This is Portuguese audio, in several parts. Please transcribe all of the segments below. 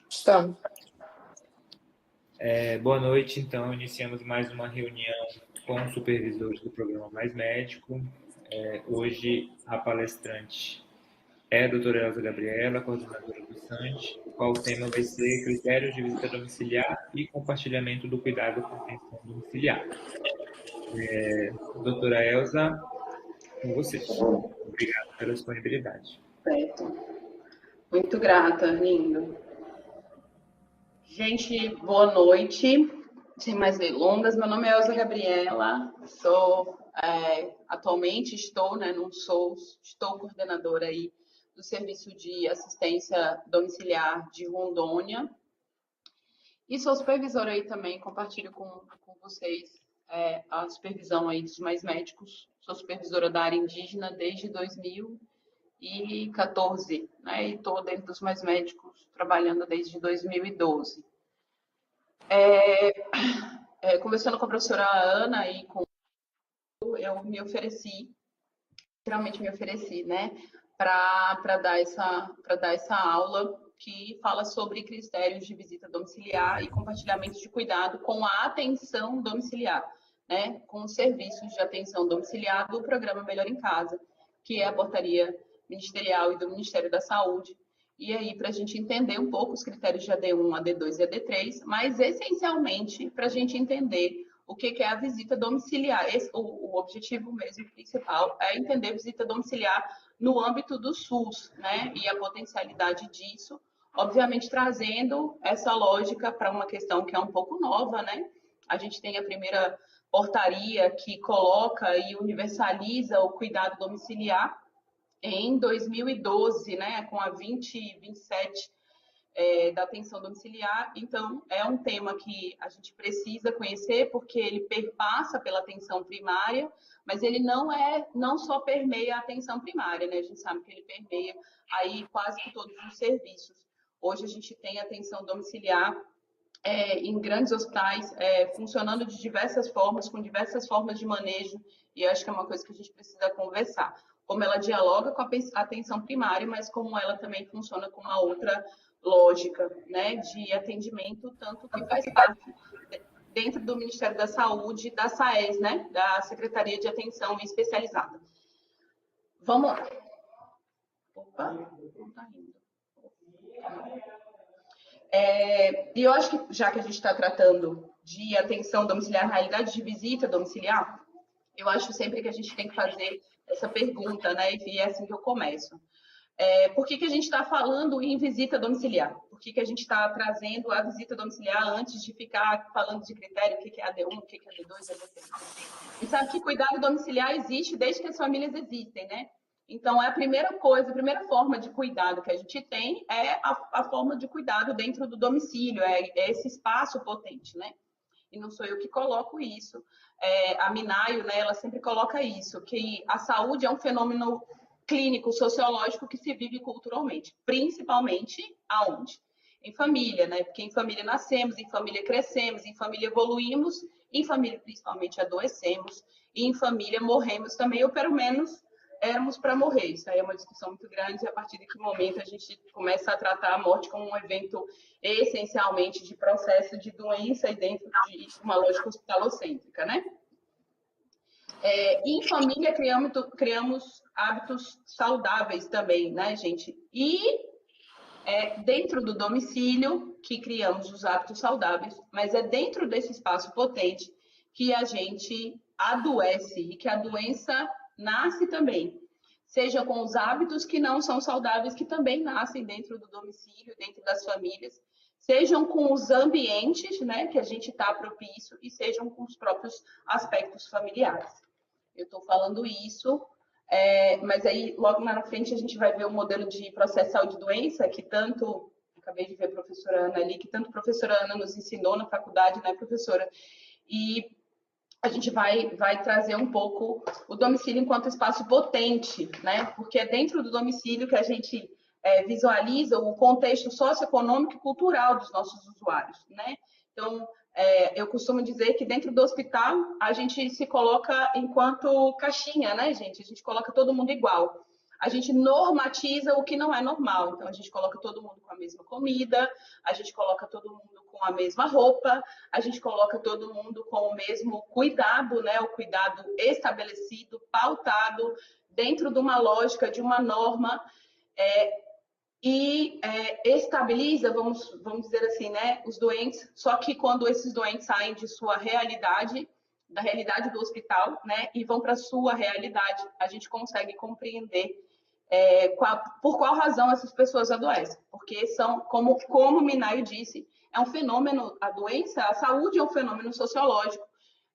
Estamos. Boa noite, então, iniciamos mais uma reunião com os supervisores do programa Mais Médico. Hoje a palestrante é a doutora Elza Gabriela, coordenadora do SANT, o qual o tema vai ser critérios de visita domiciliar e compartilhamento do cuidado com atenção domiciliar. Doutora Elza, com vocês. Obrigado pela disponibilidade. Certo. Muito grata, lindo. Gente, boa noite. Sem mais delongas, meu nome é Elza Gabriela, atualmente estou coordenadora aí do Serviço de Assistência Domiciliar de Rondônia e sou supervisora aí também, compartilho com vocês a supervisão aí dos Mais Médicos, sou supervisora da área indígena desde 2014, né? E estou dentro dos Mais Médicos trabalhando desde 2012. Conversando com a professora Ana e eu me ofereci, realmente me ofereci, né, para dar essa aula que fala sobre critérios de visita domiciliar e compartilhamento de cuidado com a atenção domiciliar, né, com os serviços de atenção domiciliar do programa Melhor em Casa, que é a portaria ministerial e do Ministério da Saúde. E aí, para a gente entender um pouco os critérios de AD1, AD2 e AD3, mas essencialmente para a gente entender o que é a visita domiciliar. O objetivo mesmo principal é entender a visita domiciliar no âmbito do SUS, né? E a potencialidade disso, obviamente trazendo essa lógica para uma questão que é um pouco nova, né? A gente tem a primeira portaria que coloca e universaliza o cuidado domiciliar em 2012, né, com a 2027 da atenção domiciliar. Então, é um tema que a gente precisa conhecer, porque ele perpassa pela atenção primária, mas ele não só permeia a atenção primária, né? A gente sabe que ele permeia aí quase que todos os serviços. Hoje a gente tem atenção domiciliar em grandes hospitais, funcionando de diversas formas, com diversas formas de manejo, e eu acho que é uma coisa que a gente precisa conversar. Como ela dialoga com a atenção primária, mas como ela também funciona com uma outra lógica, né, de atendimento, tanto que faz parte dentro do Ministério da Saúde, da SAES, né, da Secretaria de Atenção Especializada. Vamos lá. Opa, não tá indo. E eu acho que, já que a gente está tratando de atenção domiciliar, realidade de visita domiciliar, eu acho sempre que a gente tem que fazer essa pergunta, né? E é assim que eu começo. Por que a gente está falando em visita domiciliar? Por que a gente está trazendo a visita domiciliar antes de ficar falando de critério, o que é AD1, o que é AD2, AD3? E sabe que cuidado domiciliar existe desde que as famílias existem, né? Então, a primeira forma de cuidado que a gente tem é a forma de cuidado dentro do domicílio, é esse espaço potente, né? E não sou eu que coloco isso. A Minayo, né, ela sempre coloca isso, que a saúde é um fenômeno clínico, sociológico que se vive culturalmente, principalmente aonde? Em família, né? Porque em família nascemos, em família crescemos, em família evoluímos, em família principalmente adoecemos, e em família morremos também, ou pelo menos éramos para morrer. Isso aí é uma discussão muito grande, e a partir de que momento a gente começa a tratar a morte como um evento essencialmente de processo de doença e dentro de uma lógica hospitalocêntrica, né? Em família criamos hábitos saudáveis também, né, gente? E dentro do domicílio que criamos os hábitos saudáveis, mas é dentro desse espaço potente que a gente adoece e que a doença nasce também. Seja com os hábitos que não são saudáveis, que também nascem dentro do domicílio, dentro das famílias, sejam com os ambientes, né, que a gente está propício, e sejam com os próprios aspectos familiares. Eu estou falando isso, mas aí logo na frente a gente vai ver o modelo de processo saúde e doença, que tanto, acabei de ver a professora Ana ali, que tanto a professora Ana nos ensinou na faculdade, né, professora? E a gente vai trazer um pouco o domicílio enquanto espaço potente, né? Porque é dentro do domicílio que a gente visualiza o contexto socioeconômico e cultural dos nossos usuários, né? Então, eu costumo dizer que dentro do hospital a gente se coloca enquanto caixinha, né, gente? A gente coloca todo mundo igual. a gente normatiza o que não é normal. Então, a gente coloca todo mundo com a mesma comida, a gente coloca todo mundo com a mesma roupa, a gente coloca todo mundo com o mesmo cuidado, né? O cuidado estabelecido, pautado, dentro de uma lógica, de uma norma, estabiliza, vamos dizer assim, né, os doentes, só que quando esses doentes saem de sua realidade, da realidade do hospital, né, e vão para a sua realidade, a gente consegue compreender por qual razão essas pessoas adoecem, porque são, como o Minayo disse, é um fenômeno, a doença, a saúde é um fenômeno sociológico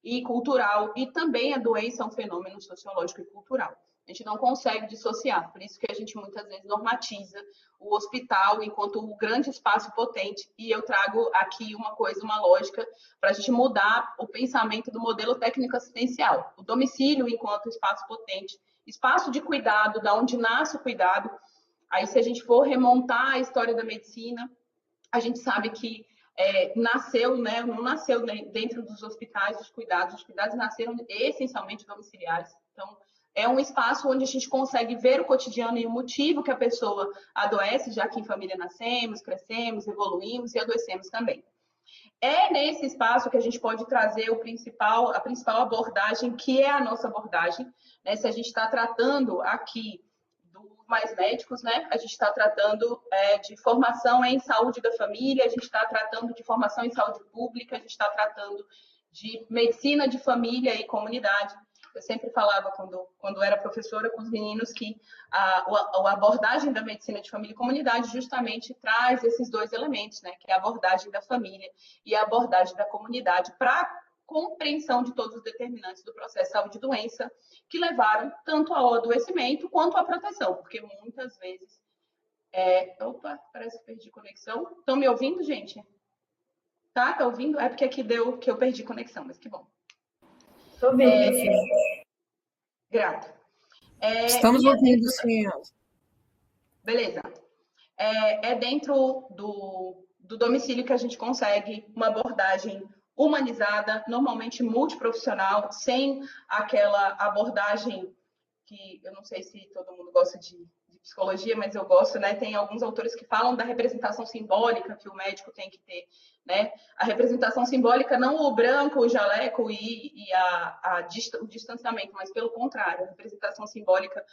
e cultural, e também a doença é um fenômeno sociológico e cultural. A gente não consegue dissociar, por isso que a gente muitas vezes normatiza o hospital enquanto um grande espaço potente. E eu trago aqui uma coisa, uma lógica, para a gente mudar o pensamento do modelo técnico-assistencial. O domicílio enquanto espaço potente, espaço de cuidado, da onde nasce o cuidado. Aí, se a gente for remontar a história da medicina, a gente sabe que nasceu, né, não nasceu dentro dos hospitais, os cuidados nasceram essencialmente domiciliares. Então, é um espaço onde a gente consegue ver o cotidiano e o motivo que a pessoa adoece, já que em família nascemos, crescemos, evoluímos e adoecemos também. É nesse espaço que a gente pode trazer a principal abordagem, que é a nossa abordagem, né? Se a gente está tratando aqui dos mais médicos, né? A gente está tratando de formação em saúde da família, a gente está tratando de formação em saúde pública, a gente está tratando de medicina de família e comunidade. Eu sempre falava, quando era professora com os meninos, que a abordagem da medicina de família e comunidade justamente traz esses dois elementos, né? Que é a abordagem da família e a abordagem da comunidade para compreensão de todos os determinantes do processo de saúde e doença que levaram tanto ao adoecimento quanto à proteção, porque muitas vezes... Opa, parece que perdi conexão. Estão me ouvindo, gente? Tá ouvindo? É porque aqui deu que eu perdi conexão, mas que bom. Estou ouvindo, sim. Grata. Estamos ouvindo, sim. Beleza. É dentro do domicílio que a gente consegue uma abordagem humanizada, normalmente multiprofissional, sem aquela abordagem que eu não sei se todo mundo gosta de psicologia, mas eu gosto, né? Tem alguns autores que falam da representação simbólica que o médico tem que ter, né? A representação simbólica, não o branco, o jaleco e o distanciamento, mas pelo contrário, a representação simbólica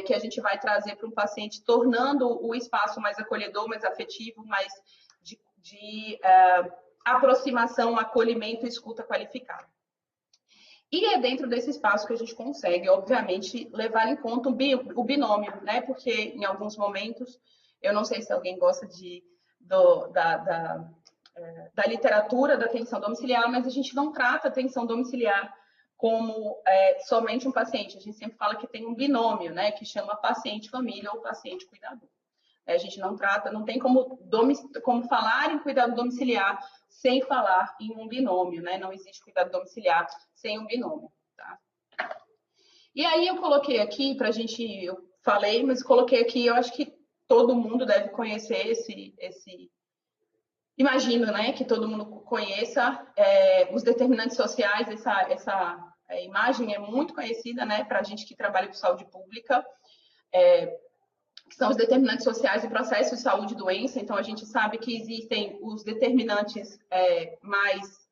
que a gente vai trazer para um paciente, tornando o espaço mais acolhedor, mais afetivo, mais de aproximação, acolhimento e escuta qualificada. E é dentro desse espaço que a gente consegue, obviamente, levar em conta o binômio, né? Porque em alguns momentos, eu não sei se alguém gosta da literatura da atenção domiciliar, mas a gente não trata a atenção domiciliar como somente um paciente. A gente sempre fala que tem um binômio, né? Que chama paciente-família ou paciente-cuidador. A gente não trata, não tem como falar em cuidado domiciliar sem falar em um binômio, né? Não existe cuidado domiciliar sem um binômio, tá? E aí eu coloquei aqui pra gente, eu falei, mas coloquei aqui, eu acho que todo mundo deve conhecer imagino, né, que todo mundo conheça os determinantes sociais, essa imagem é muito conhecida, né, pra gente que trabalha com saúde pública, que são os determinantes sociais do processo de saúde e doença. Então, a gente sabe que existem os determinantes mais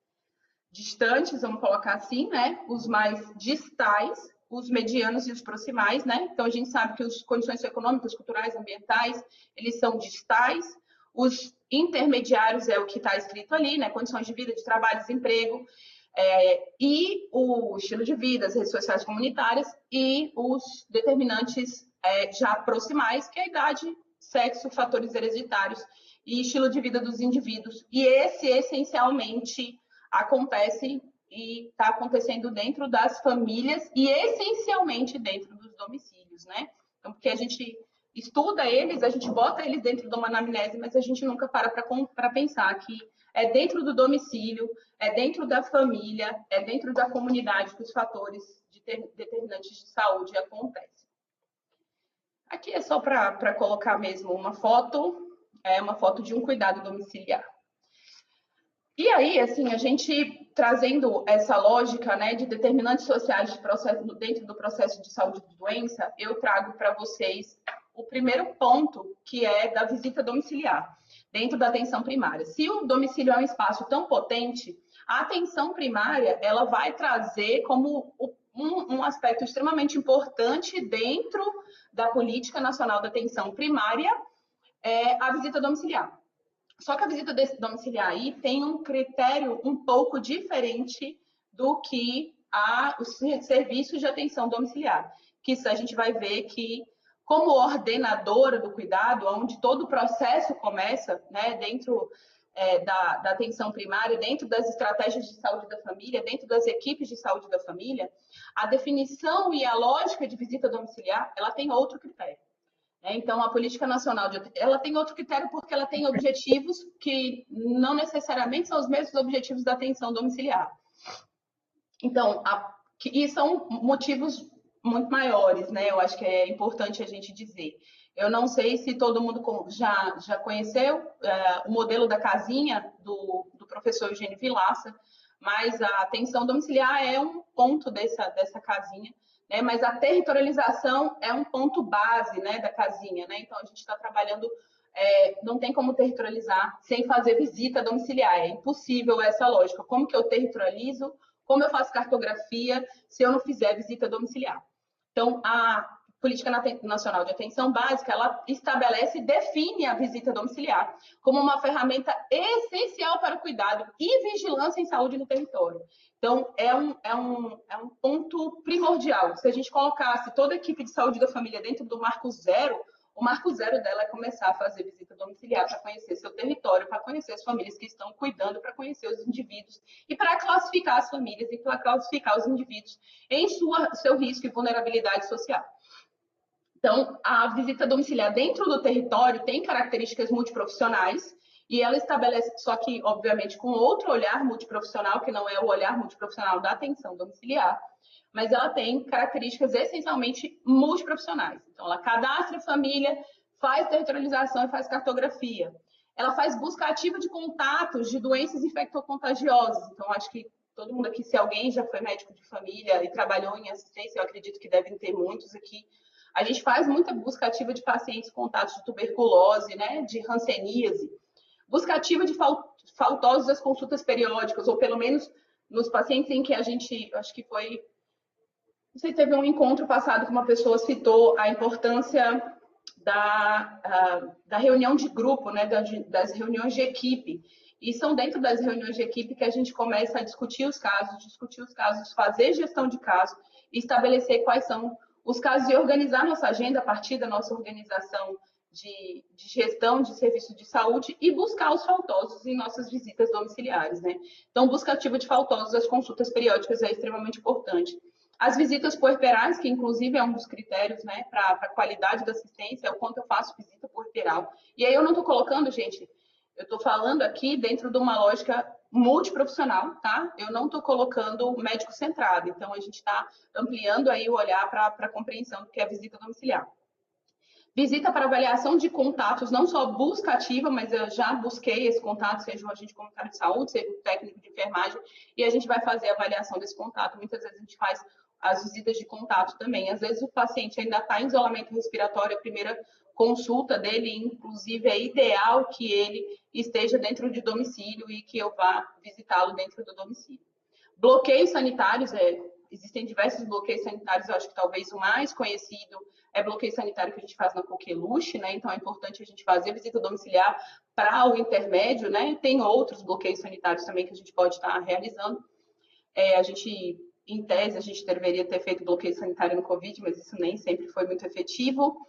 distantes, vamos colocar assim, né? Os mais distais, os medianos e os proximais, né? Então, a gente sabe que as condições econômicas, culturais, ambientais, eles são distais. Os intermediários é o que está escrito ali, né? Condições de vida, de trabalho, desemprego, e o estilo de vida, as redes sociais comunitárias e os determinantes já proximais, que é a idade, sexo, fatores hereditários e estilo de vida dos indivíduos. E esse, essencialmente, acontece e está acontecendo dentro das famílias e, essencialmente, dentro dos domicílios, né? Então, porque a gente estuda eles, a gente bota eles dentro de uma anamnese, mas a gente nunca para pensar que é dentro do domicílio, é dentro da família, é dentro da comunidade que os fatores determinantes de saúde acontecem. Aqui é só para colocar mesmo uma foto de um cuidado domiciliar. E aí, assim, a gente trazendo essa lógica, né, de determinantes sociais de processo, dentro do processo de saúde de doença, eu trago para vocês o primeiro ponto, que é da visita domiciliar, dentro da atenção primária. Se o domicílio é um espaço tão potente, a atenção primária, ela vai trazer como um aspecto extremamente importante dentro da Política Nacional da Atenção Primária, a visita domiciliar. Só que a visita domiciliar aí tem um critério um pouco diferente do que os serviços de atenção domiciliar. Que isso a gente vai ver que, como ordenadora do cuidado, onde todo o processo começa, né, dentro da atenção primária, dentro das estratégias de saúde da família, dentro das equipes de saúde da família, a definição e a lógica de visita domiciliar, ela tem outro critério. Então, a Política Nacional ela tem outro critério porque ela tem objetivos que não necessariamente são os mesmos objetivos da atenção domiciliar. Então, e são motivos muito maiores, né? Eu acho que é importante a gente dizer. Eu não sei se todo mundo já conheceu o modelo da casinha do professor Eugênio Vilaça, mas a atenção domiciliar é um ponto dessa casinha, né? Mas a territorialização é um ponto base, né, da casinha, né? Então, a gente está trabalhando, não tem como territorializar sem fazer visita domiciliar, é impossível essa lógica. Como que eu territorializo? Como eu faço cartografia se eu não fizer visita domiciliar? Então, a Política Nacional de Atenção Básica, ela estabelece e define a visita domiciliar como uma ferramenta essencial para o cuidado e vigilância em saúde no território. Então, é um ponto primordial. Se a gente colocasse toda a equipe de saúde da família dentro do marco zero, o marco zero dela é começar a fazer visita domiciliar para conhecer seu território, para conhecer as famílias que estão cuidando, para conhecer os indivíduos e para classificar as famílias e para classificar os indivíduos em seu risco e vulnerabilidade social. Então, a visita domiciliar dentro do território tem características multiprofissionais e ela estabelece, só que, obviamente, com outro olhar multiprofissional, que não é o olhar multiprofissional da atenção domiciliar, mas ela tem características essencialmente multiprofissionais. Então, ela cadastra a família, faz territorialização e faz cartografia. Ela faz busca ativa de contatos de doenças infectocontagiosas. Então, acho que todo mundo aqui, se alguém já foi médico de família e trabalhou em assistência, eu acredito que devem ter muitos aqui. A gente faz muita busca ativa de pacientes com contatos de tuberculose, né, de hanseníase. Busca ativa de faltosos das consultas periódicas, ou pelo menos nos pacientes em que a gente, acho que foi, não sei, teve um encontro passado que uma pessoa citou a importância da reunião de grupo, né, das reuniões de equipe. E são dentro das reuniões de equipe que a gente começa a discutir os casos, fazer gestão de casos e estabelecer quais são os casos e organizar nossa agenda a partir da nossa organização de gestão de serviços de saúde e buscar os faltosos em nossas visitas domiciliares, né? Então, busca ativa de faltosos, as consultas periódicas é extremamente importante. As visitas puerperais, que inclusive é um dos critérios, né, para a qualidade da assistência, é o quanto eu faço visita puerperal. E aí eu não estou colocando, gente, eu estou falando aqui dentro de uma lógica multiprofissional, tá? Eu não estou colocando médico centrado. Então, a gente está ampliando aí o olhar para a compreensão do que é a visita domiciliar. Visita para avaliação de contatos, não só busca ativa, mas eu já busquei esse contato, seja o agente comunitário de saúde, seja o técnico de enfermagem, e a gente vai fazer a avaliação desse contato. Muitas vezes a gente faz as visitas de contato também. Às vezes o paciente ainda está em isolamento respiratório, a primeira consulta dele, inclusive, é ideal que ele esteja dentro de domicílio e que eu vá visitá-lo dentro do domicílio. Bloqueios sanitários, existem diversos bloqueios sanitários, eu acho que talvez o mais conhecido é bloqueio sanitário que a gente faz na coqueluche, né? Então é importante a gente fazer visita domiciliar para o intermédio, né? Tem outros bloqueios sanitários também que a gente pode estar realizando. Em tese, a gente deveria ter feito bloqueio sanitário no Covid, mas isso nem sempre foi muito efetivo.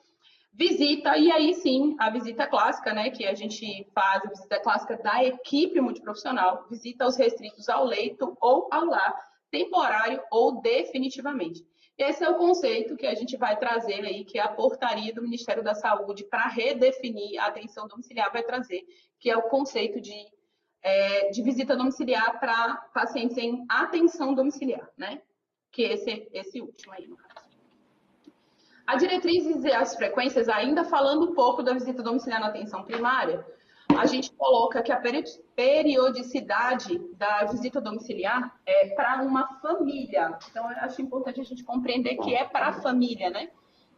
Visita, e aí sim, a visita clássica, né, que a gente faz, a visita clássica da equipe multiprofissional, visita os restritos ao leito ou ao lar, temporário ou definitivamente. Esse é o conceito que a gente vai trazer aí, que a portaria do Ministério da Saúde para redefinir a atenção domiciliar vai trazer, que é o conceito de visita domiciliar para pacientes em atenção domiciliar, né? Que esse último aí, no caso. A diretrizes e as frequências, ainda falando um pouco da visita domiciliar na atenção primária, a gente coloca que a periodicidade da visita domiciliar é para uma família. Então, eu acho importante a gente compreender que é para a família, né?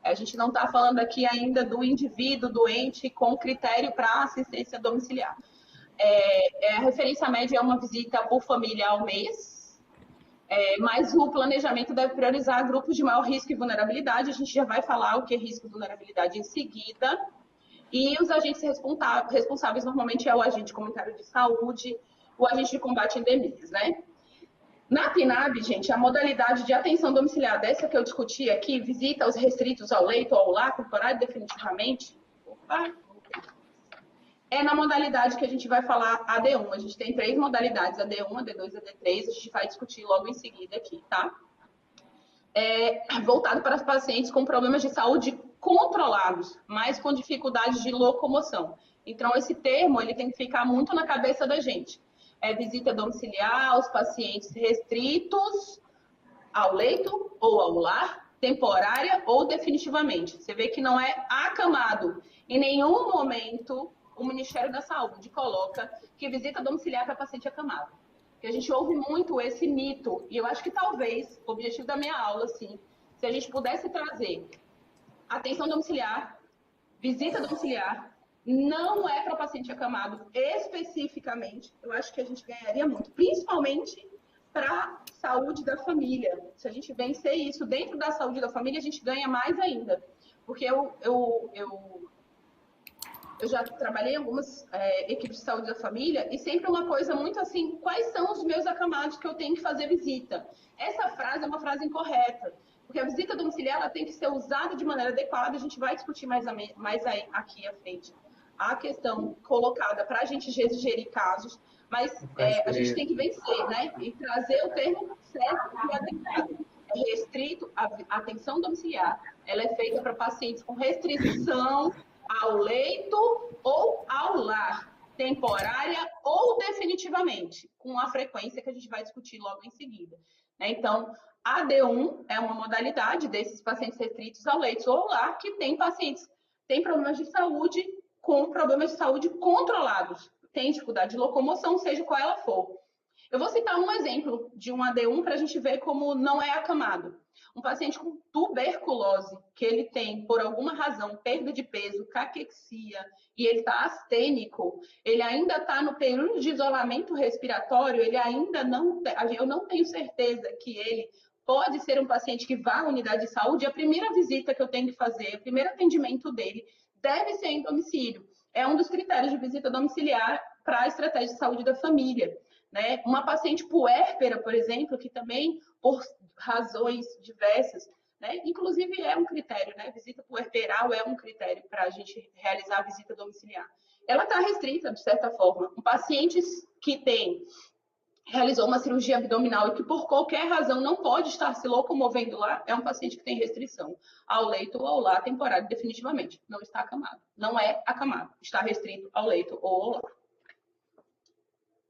A gente não está falando aqui ainda do indivíduo doente com critério para assistência domiciliar. A referência média é uma visita por família ao mês, mas o planejamento deve priorizar grupos de maior risco e vulnerabilidade. A gente já vai falar o que é risco e vulnerabilidade em seguida. E os agentes responsáveis normalmente é o agente comunitário de saúde, o agente de combate a endemias, né? Na PNAB, gente, a modalidade de atenção domiciliar dessa que eu discuti aqui, visita aos restritos ao leito ou ao lar, temporário definitivamente, é na modalidade que a gente vai falar AD1. A gente tem 3 modalidades, AD1, AD2 e AD3, a gente vai discutir logo em seguida aqui, tá? Voltado para os pacientes com problemas de saúde controlados, mas com dificuldades de locomoção. Então, esse termo ele tem que ficar muito na cabeça da gente. Visita domiciliar aos pacientes restritos ao leito ou ao lar, temporária ou definitivamente. Você vê que não é acamado. Em nenhum momento o Ministério da Saúde coloca que visita domiciliar para paciente acamado. Porque a gente ouve muito esse mito, e eu acho que talvez, o objetivo da minha aula, assim, se a gente pudesse trazer atenção domiciliar, visita domiciliar, não é para paciente acamado especificamente, eu acho que a gente ganharia muito, principalmente para a saúde da família. Se a gente vencer isso dentro da saúde da família, a gente ganha mais ainda. Porque eu já trabalhei em algumas equipes de saúde da família e sempre uma coisa muito assim, quais são os meus acamados que eu tenho que fazer visita? Essa frase é uma frase incorreta, porque a visita domiciliar ela tem que ser usada de maneira adequada, a gente vai discutir mais aí, aqui à frente a questão colocada para a gente gerir casos, mas a gente tem que vencer, né? E trazer o termo certo e adequado. É restrito, a atenção domiciliar, ela é feita para pacientes com restrição ao leito ou ao lar, temporária ou definitivamente, com a frequência que a gente vai discutir logo em seguida. Então, a AD1 é uma modalidade desses pacientes restritos ao leito ou ao lar que tem pacientes, tem problemas de saúde com problemas de saúde controlados, tem dificuldade de locomoção, seja qual ela for. Eu vou citar um exemplo de um AD1 para a gente ver como não é acamado. Um paciente com tuberculose, que ele tem, por alguma razão, perda de peso, caquexia, e ele está astênico, ele ainda está no período de isolamento respiratório, ele ainda não, eu não tenho certeza que ele pode ser um paciente que vá à unidade de saúde, a primeira visita que eu tenho que fazer, o primeiro atendimento dele, deve ser em domicílio. É um dos critérios de visita domiciliar para a estratégia de saúde da família. Né? Uma paciente puérpera, por exemplo, que também, por razões diversas, né? Inclusive é um critério, né? Visita puerperal é um critério para a gente realizar a visita domiciliar. Ela está restrita, de certa forma. Pacientes que realizou uma cirurgia abdominal e que por qualquer razão não pode estar se locomovendo lá, é um paciente que tem restrição ao leito ou ao lar temporário definitivamente. Não está acamado. Não é acamado. Está restrito ao leito ou ao lar.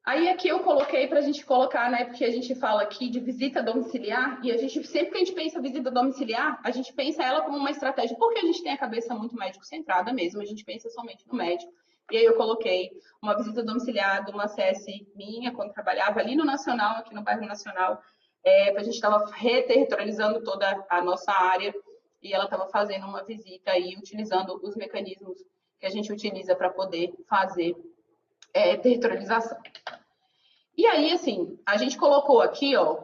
Aí aqui eu coloquei para a gente colocar, né, porque a gente fala aqui de visita domiciliar e a gente, sempre que a gente pensa visita domiciliar, a gente pensa ela como uma estratégia, porque a gente tem a cabeça muito médico-centrada mesmo, a gente pensa somente no médico. E aí eu coloquei uma visita domiciliar de uma CS minha, quando trabalhava ali no Nacional, aqui no bairro Nacional, a gente estava reterritorializando toda a nossa área e ela estava fazendo uma visita aí, utilizando os mecanismos que a gente utiliza para poder fazer territorialização. E aí, assim, a gente colocou aqui, ó,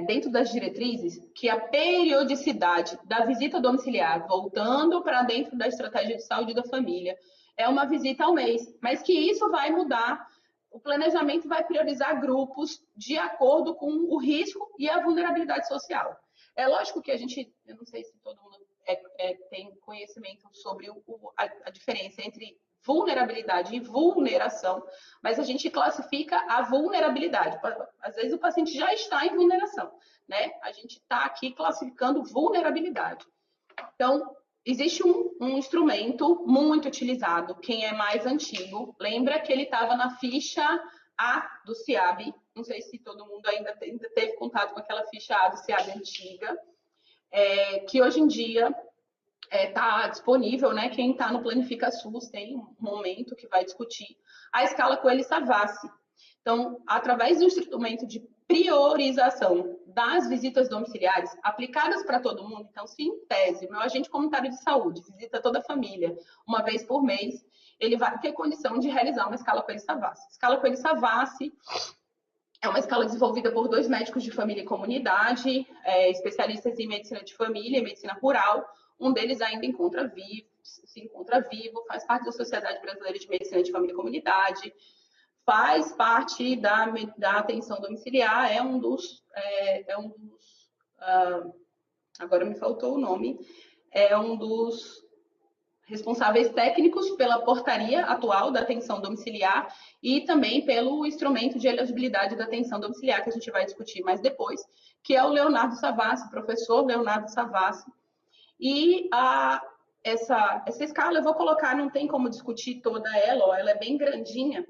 dentro das diretrizes, que a periodicidade da visita domiciliar, voltando para dentro da estratégia de saúde da família, é uma visita ao mês, mas que isso vai mudar, o planejamento vai priorizar grupos de acordo com o risco e a vulnerabilidade social. É lógico que a gente, eu não sei se todo mundo tem conhecimento sobre a diferença entre vulnerabilidade e vulneração, mas a gente classifica a vulnerabilidade. Às vezes o paciente já está em vulneração, né? A gente está aqui classificando vulnerabilidade. Então, existe um instrumento muito utilizado, quem é mais antigo, lembra que ele estava na ficha A do CIAB, não sei se todo mundo ainda teve contato com aquela ficha A do CIAB antiga, que hoje em dia tá disponível, né? Quem está no Planifica SUS tem um momento que vai discutir a escala Coelho-Savassi. Então, através do instrumento de priorização das visitas domiciliares aplicadas para todo mundo, então, se em tese, o meu agente comunitário de saúde visita toda a família uma vez por mês, ele vai ter condição de realizar uma escala Coelho-Savassi. Escala Coelho-Savassi é uma escala desenvolvida por 2 médicos de família e comunidade, especialistas em medicina de família e medicina rural. Um deles ainda se encontra vivo, faz parte da Sociedade Brasileira de Medicina de Família e Comunidade, faz parte da atenção domiciliar, agora me faltou o nome, é um dos responsáveis técnicos pela portaria atual da atenção domiciliar e também pelo instrumento de elegibilidade da atenção domiciliar, que a gente vai discutir mais depois, que é o Leonardo Savassi, professor Leonardo Savassi. E essa escala, eu vou colocar, não tem como discutir toda ela, ó, ela é bem grandinha.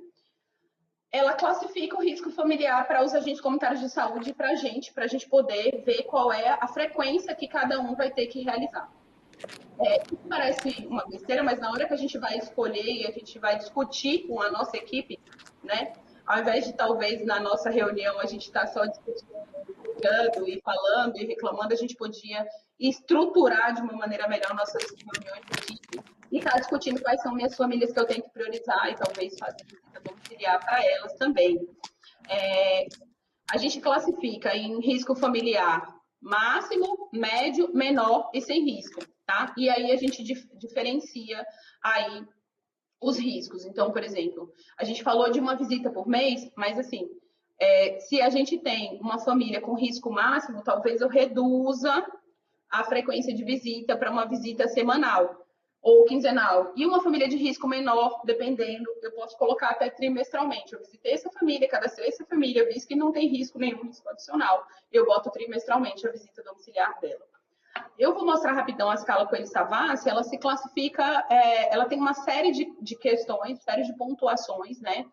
Ela classifica o risco familiar para os agentes comunitários de saúde e para a gente poder ver qual é a frequência que cada um vai ter que realizar. Isso parece uma besteira, mas na hora que a gente vai escolher e a gente vai discutir com a nossa equipe, né? Ao invés de talvez na nossa reunião a gente estar só discutindo e falando e reclamando, a gente podia estruturar de uma maneira melhor nossas reuniões de equipe e estar discutindo quais são minhas famílias que eu tenho que priorizar e talvez fazer visita domiciliar para elas também. A gente classifica em risco familiar máximo, médio, menor e sem risco, tá? E aí a gente diferencia aí os riscos. Então, por exemplo, a gente falou de uma visita por mês, mas assim, se a gente tem uma família com risco máximo, talvez eu reduza a frequência de visita para uma visita semanal ou quinzenal. E uma família de risco menor, dependendo, eu posso colocar até trimestralmente. Eu visitei essa família, cadastrei essa família, eu vi que não tem risco nenhum, risco adicional. Eu boto trimestralmente a visita domiciliar dela. Eu vou mostrar rapidão a escala Coelho-Savassi. Ela se classifica, ela tem uma série de questões, série de pontuações, né?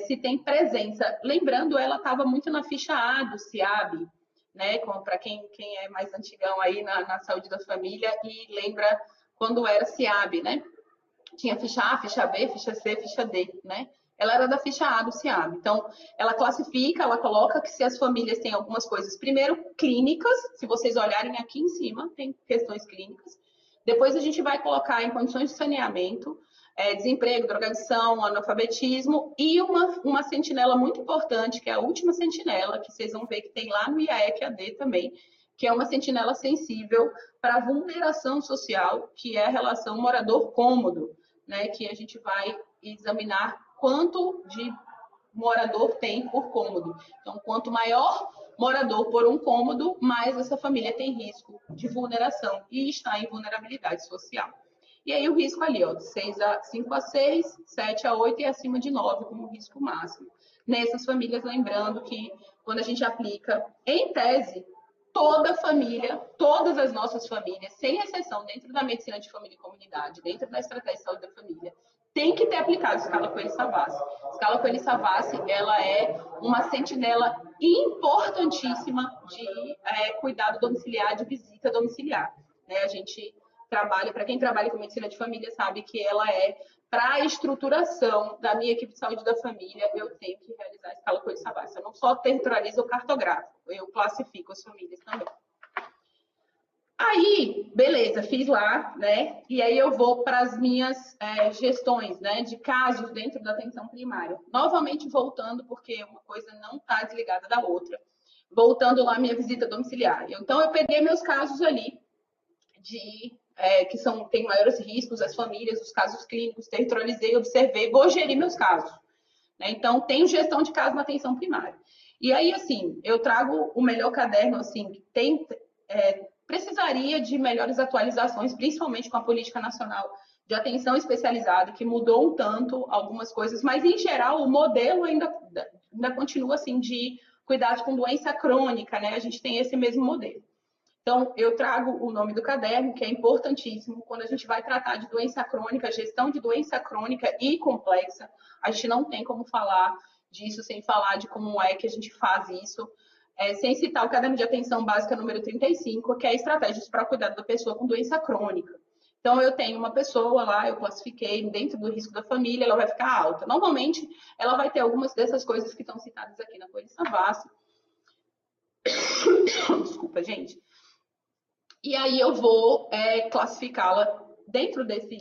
Se tem presença. Lembrando, ela estava muito na ficha A do CIAB, né? Para quem é mais antigão aí na saúde da família e lembra quando era CIAB, né? Tinha ficha A, ficha B, ficha C, ficha D, né? Ela era da ficha A do CIAB. Então, ela classifica, ela coloca que se as famílias têm algumas coisas, primeiro, clínicas, se vocês olharem aqui em cima, tem questões clínicas. Depois a gente vai colocar em condições de saneamento, desemprego, drogadição, analfabetismo e uma sentinela muito importante, que é a última sentinela, que vocês vão ver que tem lá no IAEC-AD também, que é uma sentinela sensível para a vulneração social, que é a relação morador-cômodo, né, que a gente vai examinar quanto de morador tem por cômodo. Então, quanto maior morador por um cômodo, mais essa família tem risco de vulneração e está em vulnerabilidade social. E aí o risco ali, ó, de 5 a 6, 7 a 8 e acima de 9 como risco máximo. Nessas famílias, lembrando que quando a gente aplica, em tese, toda família, todas as nossas famílias, sem exceção, dentro da medicina de família e comunidade, dentro da estratégia de saúde da família, tem que ter aplicado a escala Coelho-Savassi. A escala Coelho-Savassi, ela é uma sentinela importantíssima de cuidado domiciliar, de visita domiciliar. Né? A gente trabalha, para quem trabalha com medicina de família, sabe que ela é, para a estruturação da minha equipe de saúde da família, eu tenho que realizar a escala Coelho-Savassi. Eu não só territorializo o cartógrafo, eu classifico as famílias também. Aí, beleza, fiz lá, né? E aí eu vou para as minhas gestões, né? De casos dentro da atenção primária. Novamente voltando, porque uma coisa não está desligada da outra. Voltando lá à minha visita domiciliar. Então, eu peguei meus casos ali, que tem maiores riscos, as famílias, os casos clínicos, territorializei, observei, vou gerir meus casos. Né? Então, tenho gestão de casos na atenção primária. E aí, assim, eu trago o melhor caderno, assim, que precisaria de melhores atualizações, principalmente com a Política Nacional de Atenção Especializada, que mudou um tanto algumas coisas, mas, em geral, o modelo ainda continua, assim, de cuidado com doença crônica, né? A gente tem esse mesmo modelo. Então, eu trago o nome do caderno, que é importantíssimo. Quando a gente vai tratar de doença crônica, gestão de doença crônica e complexa, a gente não tem como falar disso sem falar de como é que a gente faz isso, sem citar o caderno de atenção básica número 35, que é estratégias para cuidar da pessoa com doença crônica. Então, eu tenho uma pessoa lá, eu classifiquei dentro do risco da família, ela vai ficar alta. Normalmente, ela vai ter algumas dessas coisas que estão citadas aqui na Folha Savassi. Desculpa, gente. E aí eu vou classificá-la dentro desse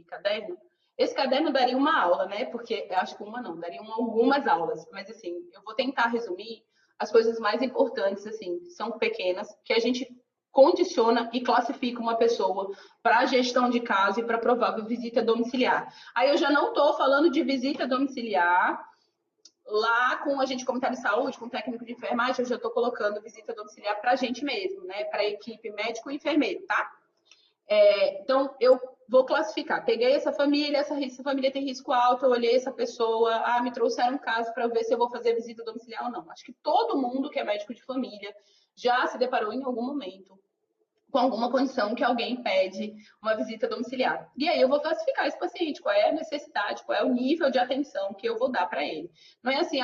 caderno. Esse caderno daria uma aula, né? Porque eu acho que uma não, dariam algumas aulas. Mas, assim, eu vou tentar resumir as coisas mais importantes, assim, são pequenas, que a gente condiciona e classifica uma pessoa para a gestão de caso e para provável visita domiciliar. Aí eu já não estou falando de visita domiciliar lá com a gente comunitário de saúde, com o técnico de enfermagem, eu já estou colocando visita domiciliar para a gente mesmo, né? Para a equipe médico e enfermeiro, tá? Então, eu vou classificar. Peguei essa família família tem risco alto, eu olhei essa pessoa, me trouxeram um caso para ver se eu vou fazer visita domiciliar ou não. Acho que todo mundo que é médico de família já se deparou em algum momento com alguma condição que alguém pede uma visita domiciliar. E aí eu vou classificar esse paciente, qual é a necessidade, qual é o nível de atenção que eu vou dar para ele. Não é assim,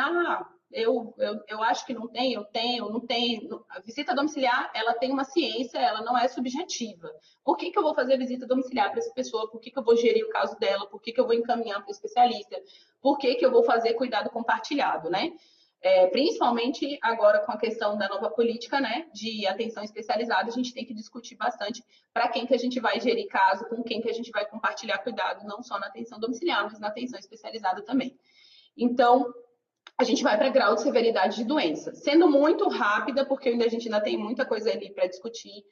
eu acho que não tem, eu tenho, não tenho. A visita domiciliar, ela tem uma ciência, ela não é subjetiva. Por que eu vou fazer visita domiciliar para essa pessoa? Por que eu vou gerir o caso dela? Por que eu vou encaminhar para o especialista? Por que eu vou fazer cuidado compartilhado, né? Principalmente agora com a questão da nova política, né, de atenção especializada, a gente tem que discutir bastante para quem que a gente vai gerir caso, com quem que a gente vai compartilhar cuidado, não só na atenção domiciliar, mas na atenção especializada também. Então, a gente vai para grau de severidade de doença. Sendo muito rápida, porque a gente ainda tem muita coisa ali para discutir.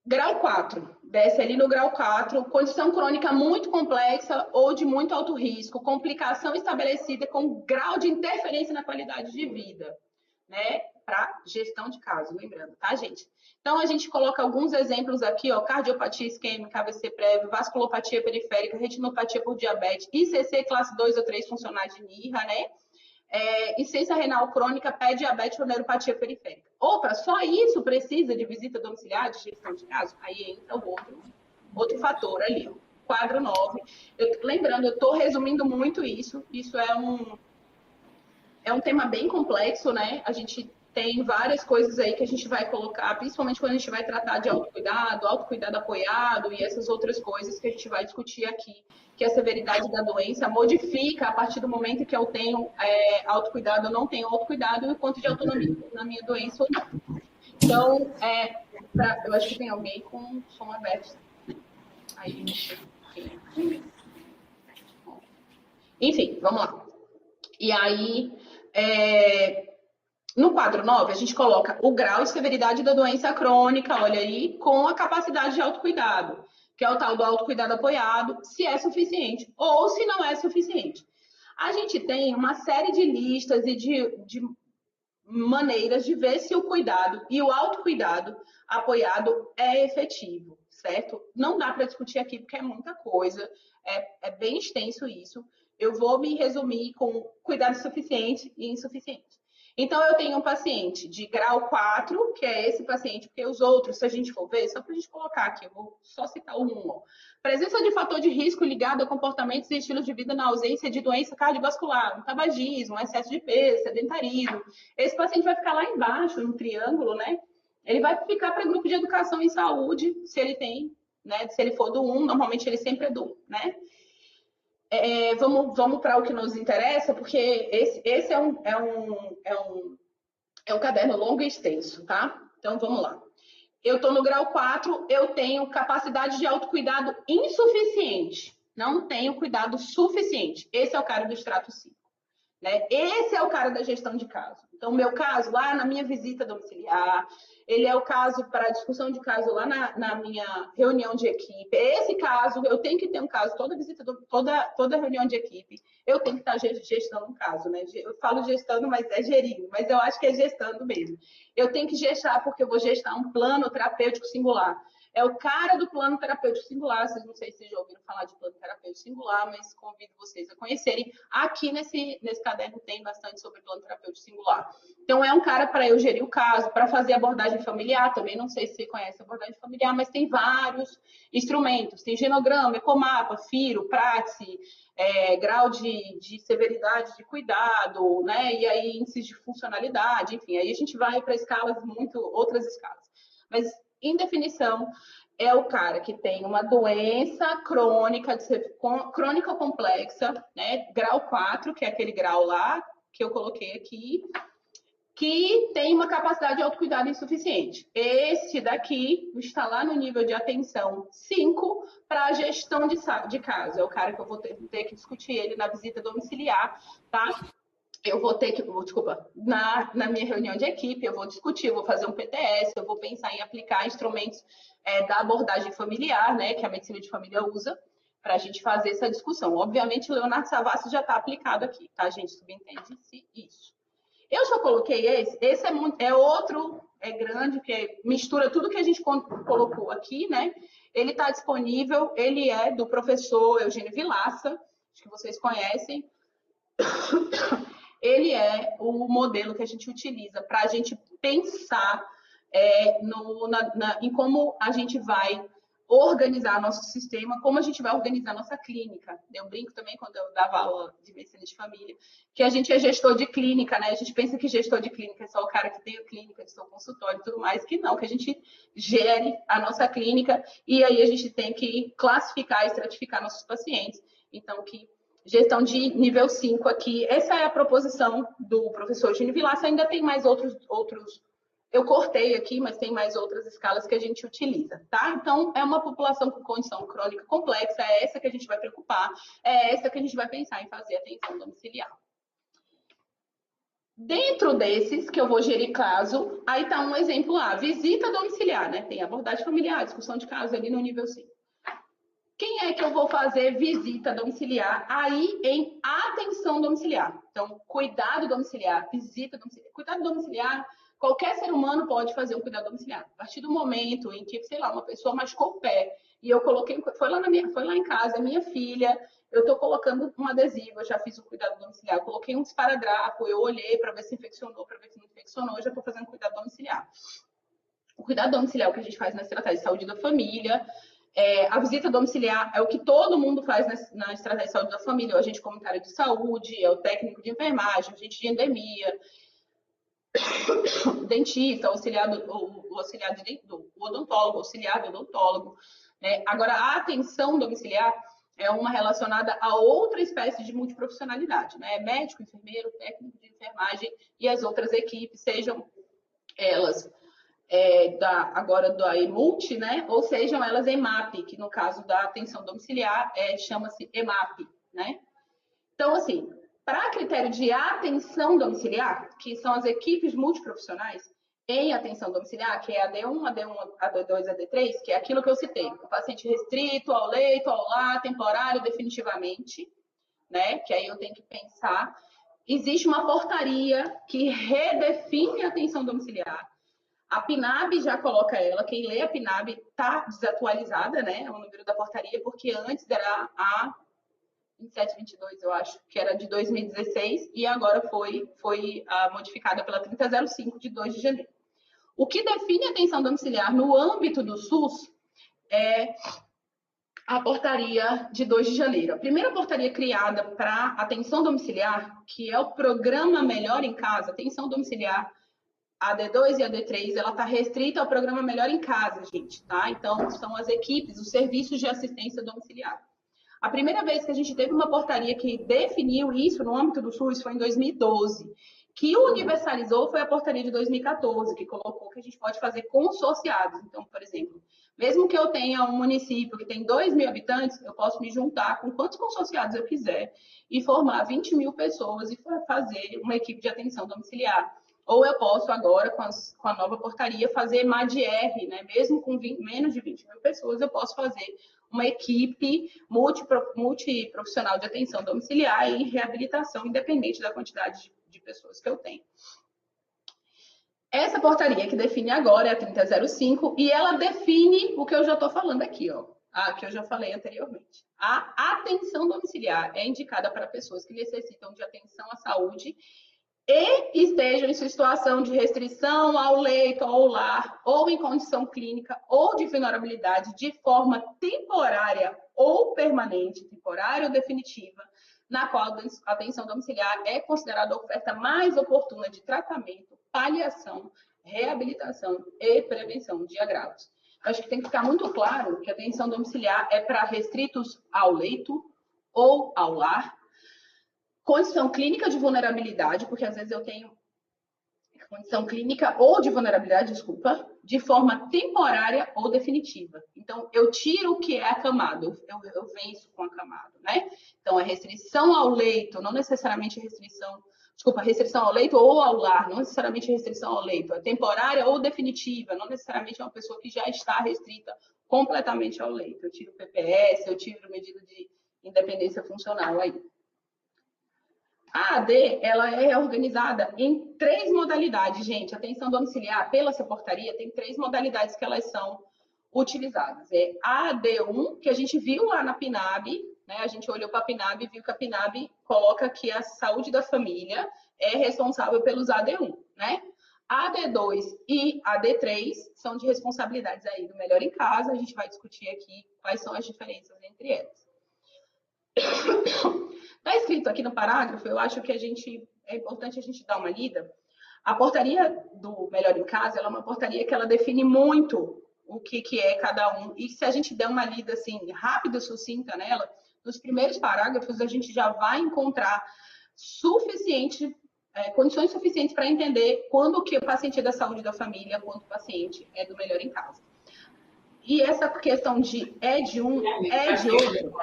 Grau 4, desce ali no grau 4, condição crônica muito complexa ou de muito alto risco, complicação estabelecida com grau de interferência na qualidade de vida, né? Para gestão de caso, lembrando, tá, gente? Então, a gente coloca alguns exemplos aqui, ó, cardiopatia isquêmica, AVC prévio, vasculopatia periférica, retinopatia por diabetes, ICC classe 2 ou 3 funcionais de NIRA, né? Insuficiência renal crônica, pé diabetes ou neuropatia periférica. Opa, só isso precisa de visita domiciliar, de gestão de caso? Aí entra o outro fator ali, ó. Quadro 9. Lembrando, eu estou resumindo muito isso. Isso é um tema bem complexo, né? A gente tem várias coisas aí que a gente vai colocar, principalmente quando a gente vai tratar de autocuidado apoiado e essas outras coisas que a gente vai discutir aqui, que a severidade da doença modifica a partir do momento que eu tenho autocuidado ou não tenho autocuidado e o quanto de autonomia na minha doença ou não. Então, eu acho que tem alguém com som aberto. Aí, enfim, vamos lá. E aí, no quadro 9, a gente coloca o grau e severidade da doença crônica, olha aí, com a capacidade de autocuidado, que é o tal do autocuidado apoiado, se é suficiente ou se não é suficiente. A gente tem uma série de listas e de maneiras de ver se o cuidado e o autocuidado apoiado é efetivo, certo? Não dá para discutir aqui porque é muita coisa, é bem extenso isso. Eu vou me resumir com cuidado suficiente e insuficiente. Então, eu tenho um paciente de grau 4, que é esse paciente, porque os outros, se a gente for ver, só para a gente colocar aqui, eu vou só citar o 1. Ó. Presença de fator de risco ligado a comportamentos e estilos de vida na ausência de doença cardiovascular, um tabagismo, um excesso de peso, sedentarismo. Esse paciente vai ficar lá embaixo, no triângulo, né? Ele vai ficar para grupo de educação em saúde, se ele tem, né? Se ele for do 1, normalmente ele sempre é do 1, né? Vamos para o que nos interessa, porque esse é um caderno longo e extenso, tá? Então, vamos lá. Eu estou no grau 4, eu tenho capacidade de autocuidado insuficiente. Não tenho cuidado suficiente. Esse é o cara do extrato 5. Né? Esse é o cara da gestão de caso. Então, o meu caso, lá na minha visita domiciliar, ele é o caso para a discussão de caso lá na minha reunião de equipe. Esse caso, eu tenho que ter um caso, toda reunião de equipe, eu tenho que estar gestando um caso, né? Eu falo gestando, mas é gerindo, mas eu acho que é gestando mesmo. Eu tenho que gestar, porque eu vou gestar um plano terapêutico singular. É o cara do plano terapêutico singular. Vocês não sei se vocês já ouviram falar de plano terapêutico singular, mas convido vocês a conhecerem. Aqui nesse caderno tem bastante sobre plano terapêutico singular. Então, é um cara para eu gerir o caso, para fazer abordagem familiar. Também não sei se você conhece abordagem familiar, mas tem vários instrumentos. Tem genograma, ecomapa, FIRO, Praxis, grau de severidade de cuidado, né? E aí índices de funcionalidade, enfim. Aí a gente vai para escalas outras escalas. Mas em definição, é o cara que tem uma doença crônica, crônica complexa, né? Grau 4, que é aquele grau lá que eu coloquei aqui, que tem uma capacidade de autocuidado insuficiente. Esse daqui está lá no nível de atenção 5 para a gestão de casa. É o cara que eu vou ter que discutir ele na visita domiciliar, tá? Eu vou ter que, desculpa, na minha reunião de equipe, eu vou discutir, eu vou fazer um PTS, eu vou pensar em aplicar instrumentos da abordagem familiar, né, que a medicina de família usa, para a gente fazer essa discussão. Obviamente, o Leonardo Savassi já está aplicado aqui, tá, gente? Subentende-se isso. Eu só coloquei esse é outro, é grande, que mistura tudo que a gente colocou aqui, né? Ele está disponível, ele é do professor Eugênio Vilaça, acho que vocês conhecem. Ele é o modelo que a gente utiliza para a gente pensar em como a gente vai organizar nosso sistema, como a gente vai organizar nossa clínica. Eu brinco também quando eu dava aula de medicina de família, que a gente é gestor de clínica, né? A gente pensa que gestor de clínica é só o cara que tem a clínica, de seu consultório e tudo mais, que não, que a gente gere a nossa clínica e aí a gente tem que classificar e estratificar nossos pacientes. Então, que gestão de nível 5 aqui, essa é a proposição do professor Eugênio Vilaça, ainda tem mais outros eu cortei aqui, mas tem mais outras escalas que a gente utiliza, tá? Então, é uma população com condição crônica complexa, é essa que a gente vai preocupar, é essa que a gente vai pensar em fazer atenção domiciliar. Dentro desses, que eu vou gerir caso, aí tá um exemplo lá, visita domiciliar, né? Tem abordagem familiar, discussão de caso ali no nível 5. Quem é que eu vou fazer visita domiciliar? Aí, em atenção domiciliar. Então, cuidado domiciliar, visita domiciliar. Cuidado domiciliar, qualquer ser humano pode fazer um cuidado domiciliar. A partir do momento em que, sei lá, uma pessoa machucou o pé e eu coloquei, foi lá em casa, minha filha, eu estou colocando um adesivo, eu já fiz o cuidado domiciliar, eu coloquei um esparadrapo, eu olhei para ver se infeccionou, para ver se não infeccionou, eu já estou fazendo cuidado domiciliar. O cuidado domiciliar é o que a gente faz na estratégia de saúde da família. A visita domiciliar é o que todo mundo faz na estratégia de saúde da família, o agente comunitário de saúde, é o técnico de enfermagem, o agente de endemia, dentista, o odontólogo, auxiliar do odontólogo. Né? Agora, a atenção domiciliar é uma relacionada a outra espécie de multiprofissionalidade, né? Médico, enfermeiro, técnico de enfermagem e as outras equipes, sejam elas agora da EMULT, né? Ou sejam elas EMAP, que no caso da atenção domiciliar chama-se EMAP, né? Então, assim, para critério de atenção domiciliar, que são as equipes multiprofissionais em atenção domiciliar, que é AD1, AD2, AD3, que é aquilo que eu citei, o paciente restrito ao leito, ao lar, temporário, definitivamente, né? Que aí eu tenho que pensar. Existe uma portaria que redefine a atenção domiciliar. A PNAB já coloca ela, quem lê a PNAB está desatualizada, né? O número da portaria, porque antes era a 2722, eu acho, que era de 2016, e agora foi modificada pela 3005 de 2 de janeiro. O que define a atenção domiciliar no âmbito do SUS é a portaria de 2 de janeiro. A primeira portaria criada para atenção domiciliar, que é o programa Melhor em Casa, atenção domiciliar, a D2 e a D3, ela está restrita ao programa Melhor em Casa, gente, tá? Então, são as equipes, os serviços de assistência domiciliar. A primeira vez que a gente teve uma portaria que definiu isso no âmbito do SUS foi em 2012. Que universalizou foi a portaria de 2014, que colocou que a gente pode fazer consorciados. Então, por exemplo, mesmo que eu tenha um município que tem 2.000 habitantes, eu posso me juntar com quantos consorciados eu quiser e formar 20.000 pessoas e fazer uma equipe de atenção domiciliar. Ou eu posso agora, com a nova portaria, fazer MADR, né? Mesmo com menos de 20.000 pessoas, eu posso fazer uma equipe multiprofissional de atenção domiciliar e reabilitação, independente da quantidade de pessoas que eu tenho. Essa portaria que define agora é a 3005 e ela define o que eu já estou falando aqui, ó. Que eu já falei anteriormente. A atenção domiciliar é indicada para pessoas que necessitam de atenção à saúde e estejam em situação de restrição ao leito, ao lar, ou em condição clínica, ou de vulnerabilidade de forma temporária ou permanente, temporária ou definitiva, na qual a atenção domiciliar é considerada a oferta mais oportuna de tratamento, paliação, reabilitação e prevenção de agravos. acho que tem que ficar muito claro que a atenção domiciliar é para restritos ao leito ou ao lar, condição clínica de vulnerabilidade, porque às vezes eu tenho condição clínica ou de vulnerabilidade, desculpa, de forma temporária ou definitiva. Então, eu tiro o que é acamado, eu venço com acamado, né? Então, é restrição ao leito, não necessariamente restrição ao leito ou ao lar, não necessariamente restrição ao leito, é temporária ou definitiva, não necessariamente é uma pessoa que já está restrita completamente ao leito. Eu tiro o PPS, eu tiro medida de independência funcional aí. A AD, ela é organizada em 3 modalidades, gente. Atenção domiciliar, pela essa portaria, tem 3 modalidades que elas são utilizadas. É a AD1, que a gente viu lá na PNAB, né? A gente olhou para a PNAB e viu que a PNAB coloca que a saúde da família é responsável pelos AD1, né? A AD2 e a AD3 são de responsabilidades aí do Melhor em Casa. A gente vai discutir aqui quais são as diferenças entre elas. Está escrito aqui no parágrafo, eu acho que é importante a gente dar uma lida. A portaria do Melhor em Casa, ela é uma portaria que ela define muito o que é cada um. E se a gente der uma lida assim, rápida e sucinta nela, nos primeiros parágrafos a gente já vai encontrar condições suficientes para entender quando que o paciente é da saúde da família, quando o paciente é do Melhor em Casa. E essa questão de é de um, é de outro.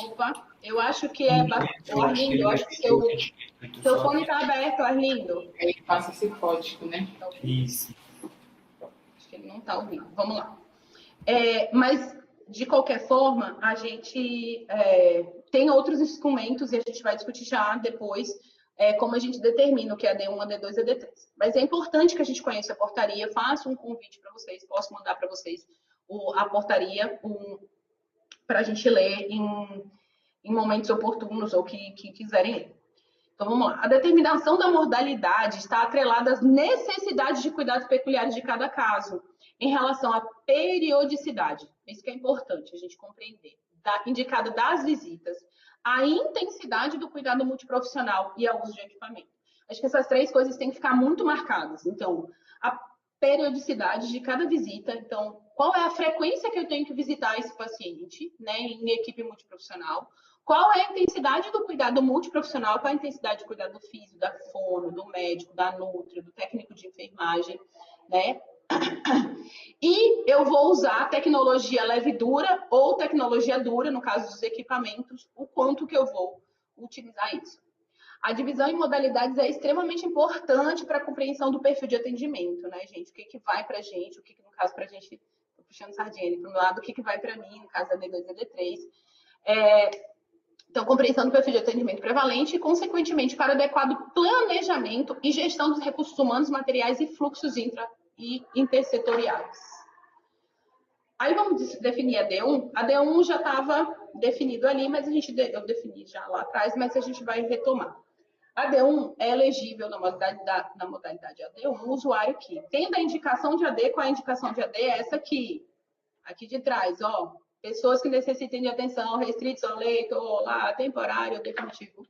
Opa, eu acho que é bastante. Arlindo, eu acho que seu fone está aberto, Arlindo. Ele passa esse código, né? Isso. Acho que ele não está ouvindo. Vamos lá. Mas, de qualquer forma, a gente tem outros instrumentos e a gente vai discutir já depois como a gente determina o que é AD1, AD2 e AD3. Mas é importante que a gente conheça a portaria. Faço um convite para vocês, posso mandar para vocês a portaria para a gente ler em momentos oportunos ou que quiserem ler. Então, vamos lá. A determinação da modalidade está atrelada às necessidades de cuidados peculiares de cada caso, em relação à periodicidade. Isso que é importante a gente compreender. Indicada das visitas, a intensidade do cuidado multiprofissional e ao uso de equipamento. Acho que essas 3 coisas têm que ficar muito marcadas. Então, a periodicidade de cada visita. Então, qual é a frequência que eu tenho que visitar esse paciente, né, em equipe multiprofissional? Qual é a intensidade do cuidado multiprofissional? Qual é a intensidade do cuidado físico, da fono, do médico, da nutri, do técnico de enfermagem, né? E eu vou usar tecnologia leve e dura ou tecnologia dura, no caso dos equipamentos, o quanto que eu vou utilizar isso. A divisão em modalidades é extremamente importante para a compreensão do perfil de atendimento, né, gente? O que vai para a gente, no caso, para a gente, estou puxando sardinha para o meu lado, o que vai para mim, no caso da D2 e D3. Então, compreensão do perfil de atendimento prevalente e, consequentemente, para adequado planejamento e gestão dos recursos humanos, materiais e fluxos intra e intersetoriais. Aí vamos definir a D1. A D1 já estava definido ali, mas eu defini já lá atrás, mas a gente vai retomar. A D1 é elegível na modalidade AD1 o usuário que, tendo a indicação de AD, qual é a indicação de AD? É essa aqui de trás, ó. Pessoas que necessitem de atenção, restritos ao leito, ou lá, temporário ou definitivo.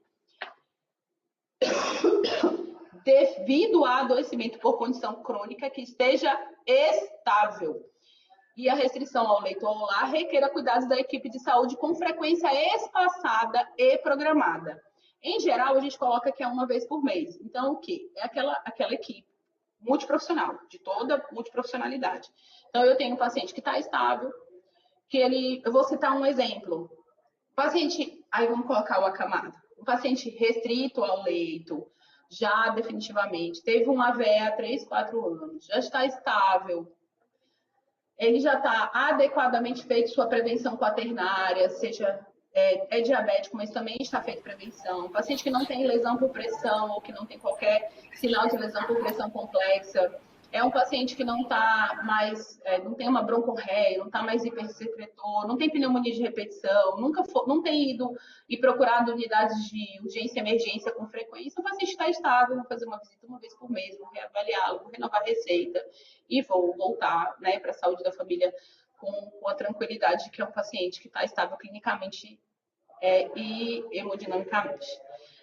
Devido a adoecimento por condição crônica que esteja estável. E a restrição ao leito ou ao lar requer cuidados da equipe de saúde com frequência espaçada e programada. Em geral, a gente coloca que é uma vez por mês. Então, o quê? É aquela equipe multiprofissional, de toda multiprofissionalidade. Então, eu tenho um paciente que está estável, eu vou citar um exemplo. Paciente, aí vamos colocar o acamado. Um paciente restrito ao leito, já definitivamente, teve um AVE há 3, 4 anos, já está estável, ele já está adequadamente feito sua prevenção quaternária, seja diabético, mas também está feito prevenção. Paciente que não tem lesão por pressão ou que não tem qualquer sinal de lesão por pressão complexa. É um paciente que não está mais, não tem uma broncorreia, não está mais hipersecretor, não tem pneumonia de repetição, não tem ido e procurado unidades de urgência e emergência com frequência. O paciente está estável, vou fazer uma visita uma vez por mês, vou reavaliá-lo, vou renovar a receita e vou voltar, né, para a saúde da família com a tranquilidade de que é um paciente que está estável clinicamente e hemodinamicamente.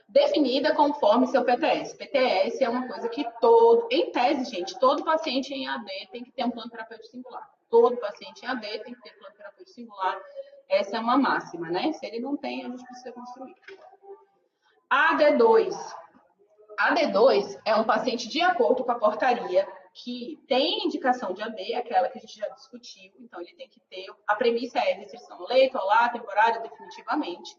definida conforme seu PTS. PTS é uma coisa que em tese, gente, todo paciente em AD tem que ter um plano terapêutico singular. Todo paciente em AD tem que ter plano terapêutico singular. Essa é uma máxima, né? Se ele não tem, a gente precisa construir. AD2. AD2 é um paciente de acordo com a portaria que tem indicação de AD, aquela que a gente já discutiu. Então, ele tem que ter... A premissa é restrição ao leito, ao lar, temporária, definitivamente.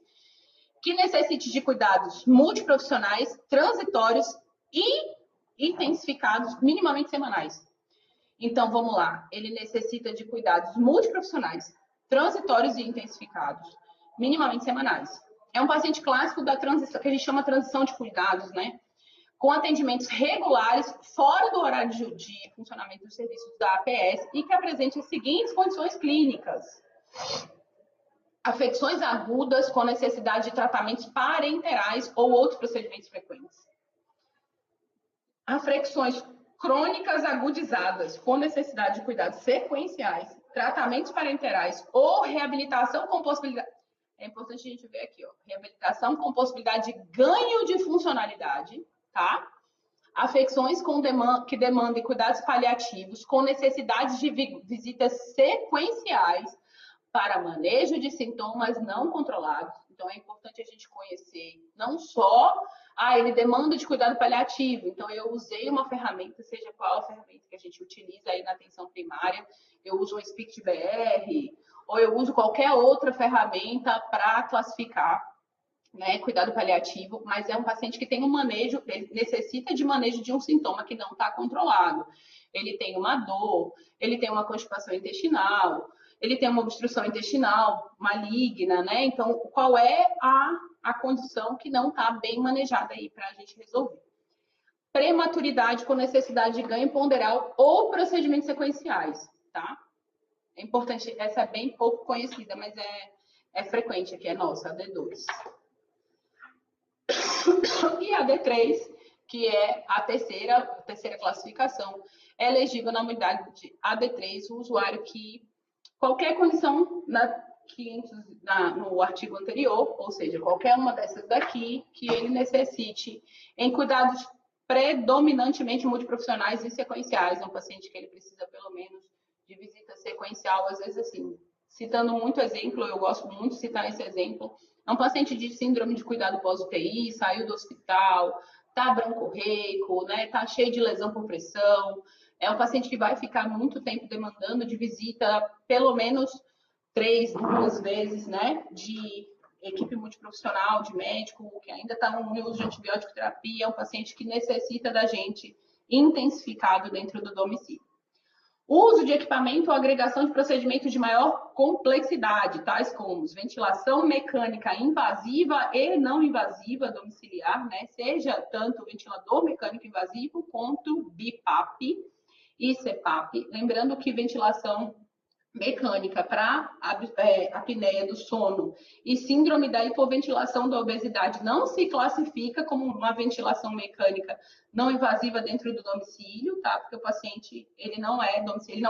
Que necessite de cuidados multiprofissionais, transitórios e intensificados, minimamente semanais. Então, vamos lá. Ele necessita de cuidados multiprofissionais, transitórios e intensificados, minimamente semanais. É um paciente clássico da transição, que a gente chama transição de cuidados, né? Com atendimentos regulares, fora do horário de funcionamento dos serviços da APS e que apresente as seguintes condições clínicas. Afecções agudas com necessidade de tratamentos parenterais ou outros procedimentos frequentes. Afecções crônicas agudizadas com necessidade de cuidados sequenciais, tratamentos parenterais ou reabilitação com possibilidade... É importante a gente ver aqui, ó. Reabilitação com possibilidade de ganho de funcionalidade, tá? Afecções que demandem cuidados paliativos com necessidade de visitas sequenciais para manejo de sintomas não controlados. Então, é importante a gente conhecer não só, ele demanda de cuidado paliativo. Então, eu usei uma ferramenta, seja qual a ferramenta que a gente utiliza aí na atenção primária, eu uso um SPICT-BR, ou eu uso qualquer outra ferramenta para classificar, né, cuidado paliativo, mas é um paciente que tem um manejo, ele necessita de manejo de um sintoma que não está controlado. Ele tem uma dor, ele tem uma constipação intestinal, ele tem uma obstrução intestinal maligna, né? Então, qual é a condição que não está bem manejada aí para a gente resolver? Prematuridade com necessidade de ganho ponderal ou procedimentos sequenciais, tá? É importante, essa é bem pouco conhecida, mas é frequente aqui, é nossa, a D2. E a D3, que é a terceira classificação, é elegível na unidade de AD3 o usuário que qualquer condição no artigo anterior, ou seja, qualquer uma dessas daqui, que ele necessite em cuidados predominantemente multiprofissionais e sequenciais, um paciente que ele precisa pelo menos de visita sequencial, às vezes assim, citando muito exemplo, eu gosto muito de citar esse exemplo, é um paciente de síndrome de cuidado pós-UTI, saiu do hospital, tá broncorreico, né, tá cheio de lesão por pressão, é um paciente que vai ficar muito tempo demandando de visita, pelo menos 2 vezes, né, de equipe multiprofissional, de médico, que ainda está no uso de antibiótico terapia, é um paciente que necessita da gente intensificado dentro do domicílio. Uso de equipamento ou agregação de procedimentos de maior complexidade, tais como ventilação mecânica invasiva e não invasiva domiciliar, né? Seja tanto ventilador mecânico invasivo quanto BiPAP e CPAP. Lembrando que ventilação mecânica para apneia do sono e síndrome da hipoventilação da obesidade não se classifica como uma ventilação mecânica não invasiva dentro do domicílio, tá? Porque o paciente, ele não é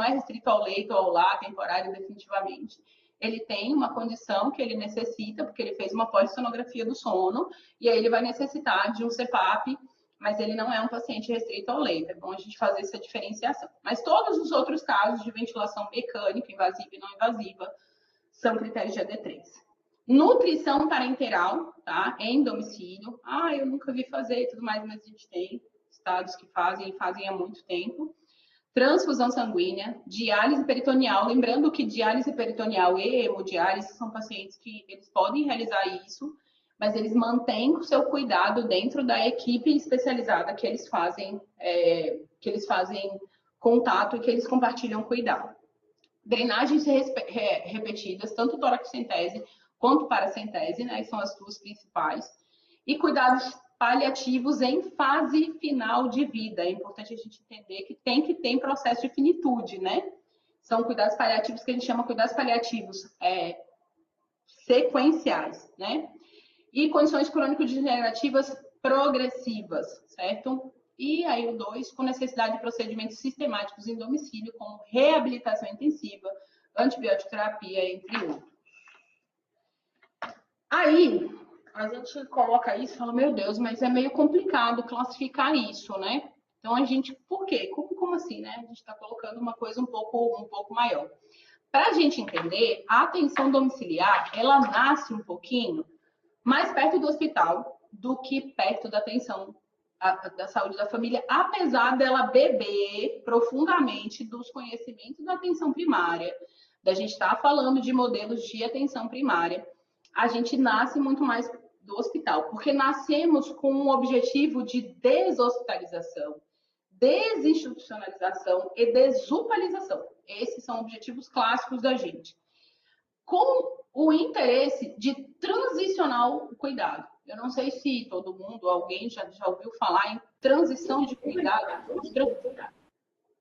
restrito ao leito ou ao lar, temporário definitivamente. Ele tem uma condição que ele necessita, porque ele fez uma polissonografia do sono, e aí ele vai necessitar de um CPAP, mas ele não é um paciente restrito ao leito. É bom a gente fazer essa diferenciação. Mas todos os outros casos de ventilação mecânica, invasiva e não invasiva, são critérios de AD3. Nutrição parenteral, tá? Em domicílio. Eu nunca vi fazer e tudo mais, mas a gente tem estados que fazem há muito tempo. Transfusão sanguínea, diálise peritoneal. Lembrando que diálise peritoneal e hemodiálise são pacientes que eles podem realizar isso, mas eles mantêm o seu cuidado dentro da equipe especializada que eles fazem contato e que eles compartilham cuidado. Drenagens repetidas, tanto toracocentese quanto paracentese, né, são as duas principais. E cuidados paliativos em fase final de vida. É importante a gente entender que tem que ter processo de finitude, né? São cuidados paliativos que a gente chama cuidados paliativos sequenciais, né? E condições crônico-degenerativas progressivas, certo? E aí o 2, com necessidade de procedimentos sistemáticos em domicílio, como reabilitação intensiva, antibiótico terapia, entre outros. Aí, a gente coloca isso e fala, meu Deus, mas é meio complicado classificar isso, né? Então, por quê? Como assim, né? A gente está colocando uma coisa um pouco maior. Para a gente entender, a atenção domiciliar, ela nasce um pouquinho mais perto do hospital do que perto da atenção da saúde da família, apesar dela beber profundamente dos conhecimentos da atenção primária, da gente estar falando de modelos de atenção primária, a gente nasce muito mais do hospital, porque nascemos com um objetivo de deshospitalização, desinstitucionalização e desupalização. Esses são objetivos clássicos da gente. Com o interesse de transicionar o cuidado. Eu não sei se todo mundo, alguém já ouviu falar em transição de cuidado.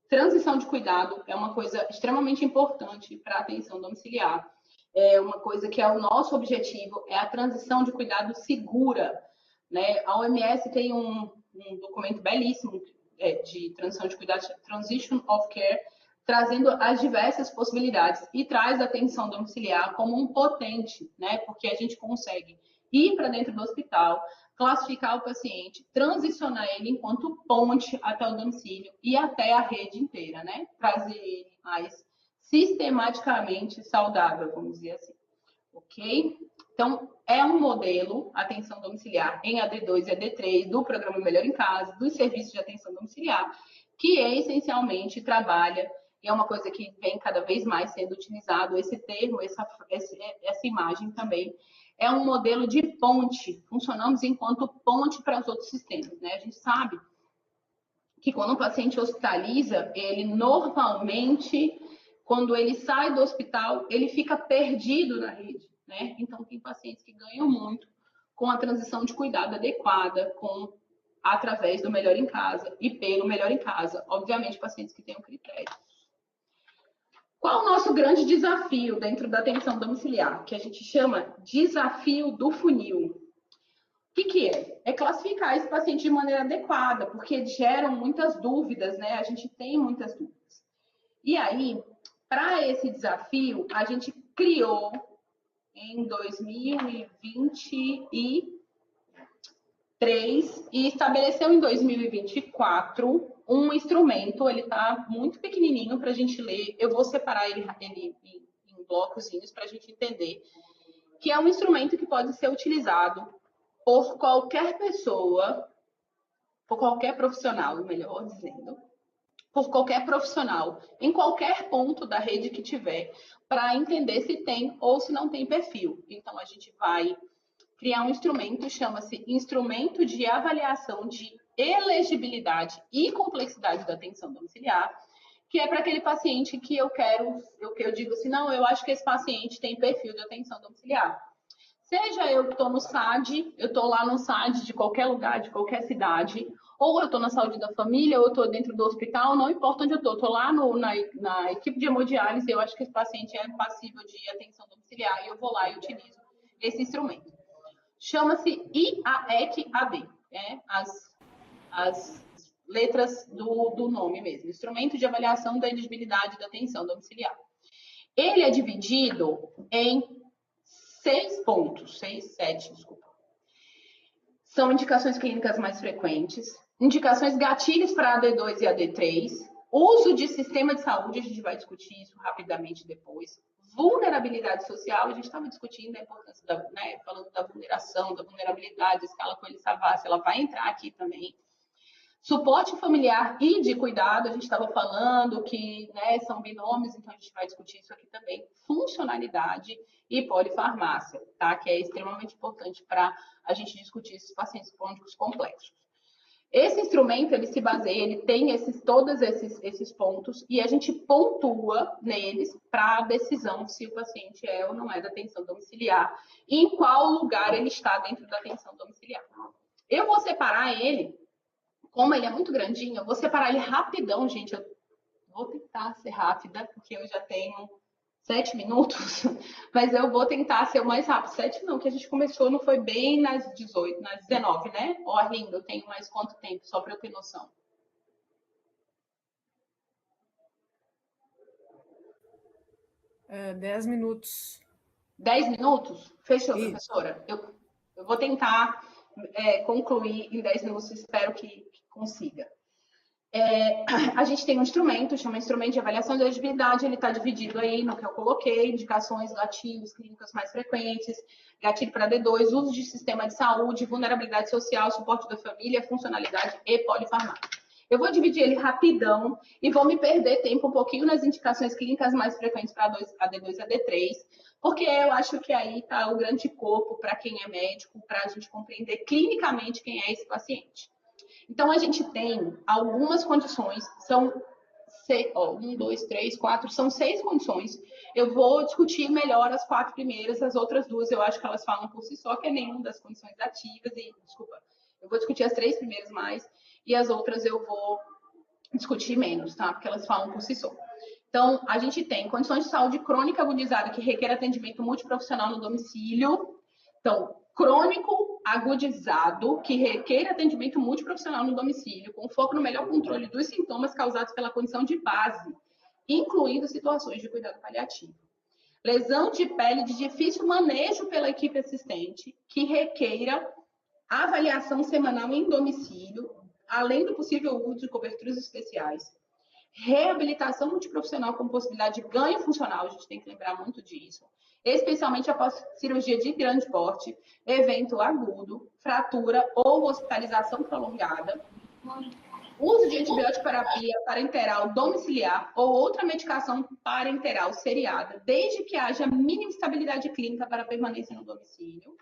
Transição de cuidado é uma coisa extremamente importante para a atenção domiciliar. É uma coisa que é o nosso objetivo, é a transição de cuidado segura. Né? A OMS tem um documento belíssimo de transição de cuidado, Transition of Care, trazendo as diversas possibilidades e traz a atenção domiciliar como um potente, né? Porque a gente consegue ir para dentro do hospital, classificar o paciente, transicionar ele enquanto ponte até o domicílio e até a rede inteira, né? Trazer ele mais sistematicamente saudável, vamos dizer assim. Ok? Então, é um modelo, atenção domiciliar em AD2 e AD3, do programa Melhor em Casa, dos serviços de atenção domiciliar, que essencialmente trabalha, e é uma coisa que vem cada vez mais sendo utilizado, esse termo, essa imagem também, é um modelo de ponte, funcionamos enquanto ponte para os outros sistemas, né? A gente sabe que quando um paciente hospitaliza, ele normalmente, quando ele sai do hospital, ele fica perdido na rede, né? Então, tem pacientes que ganham muito com a transição de cuidado adequada, através do Melhor em Casa e pelo Melhor em Casa. Obviamente, pacientes que tenham critérios. Qual o nosso grande desafio dentro da atenção domiciliar? Que a gente chama desafio do funil. O que é? É classificar esse paciente de maneira adequada, porque geram muitas dúvidas, né? A gente tem muitas dúvidas. E aí, para esse desafio, a gente criou em 2023 e estabeleceu em 2024 um instrumento, ele está muito pequenininho para a gente ler, eu vou separar ele em blocozinhos para a gente entender, que é um instrumento que pode ser utilizado por qualquer pessoa, por qualquer profissional, melhor dizendo, por qualquer profissional, em qualquer ponto da rede que tiver, para entender se tem ou se não tem perfil. Então, a gente vai criar um instrumento, chama-se Instrumento de Avaliação de Elegibilidade e Complexidade da Atenção Domiciliar, que é para aquele paciente que eu digo assim, não, eu acho que esse paciente tem perfil de atenção domiciliar. Seja eu que estou no SAD, eu estou lá no SAD de qualquer lugar, de qualquer cidade, ou eu estou na saúde da família, ou eu estou dentro do hospital, não importa onde eu estou lá na equipe de hemodiálise, eu acho que esse paciente é passível de atenção domiciliar e eu vou lá e utilizo esse instrumento. Chama-se IAEC-AD, né? As letras do nome mesmo, Instrumento de Avaliação da Elegibilidade da Atenção Domiciliar. Ele é dividido em 7, desculpa. São indicações clínicas mais frequentes, indicações gatilhos para AD2 e AD3, uso de sistema de saúde, a gente vai discutir isso rapidamente depois, vulnerabilidade social, a gente estava discutindo a importância, falando da vulneração, da vulnerabilidade, escala Coelho-Savassi, ela vai entrar aqui também. Suporte familiar e de cuidado, a gente estava falando que são binômios, então a gente vai discutir isso aqui também. Funcionalidade e polifarmácia, tá? Que é extremamente importante para a gente discutir esses pacientes crônicos complexos. Esse instrumento, ele se baseia, ele tem todos esses pontos e a gente pontua neles para a decisão se o paciente é ou não é da atenção domiciliar e em qual lugar ele está dentro da atenção domiciliar. Eu vou separar ele. Como ele é muito grandinho, eu vou separar ele rapidão, gente. Eu vou tentar ser rápida, porque eu já tenho 7 minutos, mas eu vou tentar ser o mais rápido. 7 não, que a gente começou, não foi bem nas 18, nas 19, né? Ó, Arlindo, eu tenho mais quanto tempo, só para eu ter noção? 10 minutos. 10 minutos? Fechou, professora? Eu vou tentar concluir em 10 minutos, espero que consiga. A gente tem um instrumento, chama instrumento de avaliação de elegibilidade, ele está dividido aí no que eu coloquei, indicações, gatilhos, clínicas mais frequentes, gatilho para D2, uso de sistema de saúde, vulnerabilidade social, suporte da família, funcionalidade e polifarmácia. Eu vou dividir ele rapidão e vou me perder tempo um pouquinho nas indicações clínicas mais frequentes para AD2 e AD3, porque eu acho que aí está o grande corpo para quem é médico, para a gente compreender clinicamente quem é esse paciente. Então, a gente tem algumas condições, são 6 condições. Eu vou discutir melhor as 4 primeiras, as outras 2 eu acho que elas falam por si só, que é nenhuma das condições ativas, eu vou discutir as 3 primeiras mais, e as outras eu vou discutir menos, tá? Porque elas falam por si só. Então, a gente tem condições de saúde crônica agudizada que requer atendimento multiprofissional no domicílio. Então, crônico agudizado que requer atendimento multiprofissional no domicílio, com foco no melhor controle dos sintomas causados pela condição de base, incluindo situações de cuidado paliativo. Lesão de pele de difícil manejo pela equipe assistente, que requeira avaliação semanal em domicílio, além do possível uso de coberturas especiais. Reabilitação multiprofissional com possibilidade de ganho funcional, a gente tem que lembrar muito disso, especialmente após cirurgia de grande porte, evento agudo, fratura ou hospitalização prolongada, uso de antibiótico terapia parenteral domiciliar ou outra medicação parenteral seriada, desde que haja mínima estabilidade clínica para permanência no domicílio,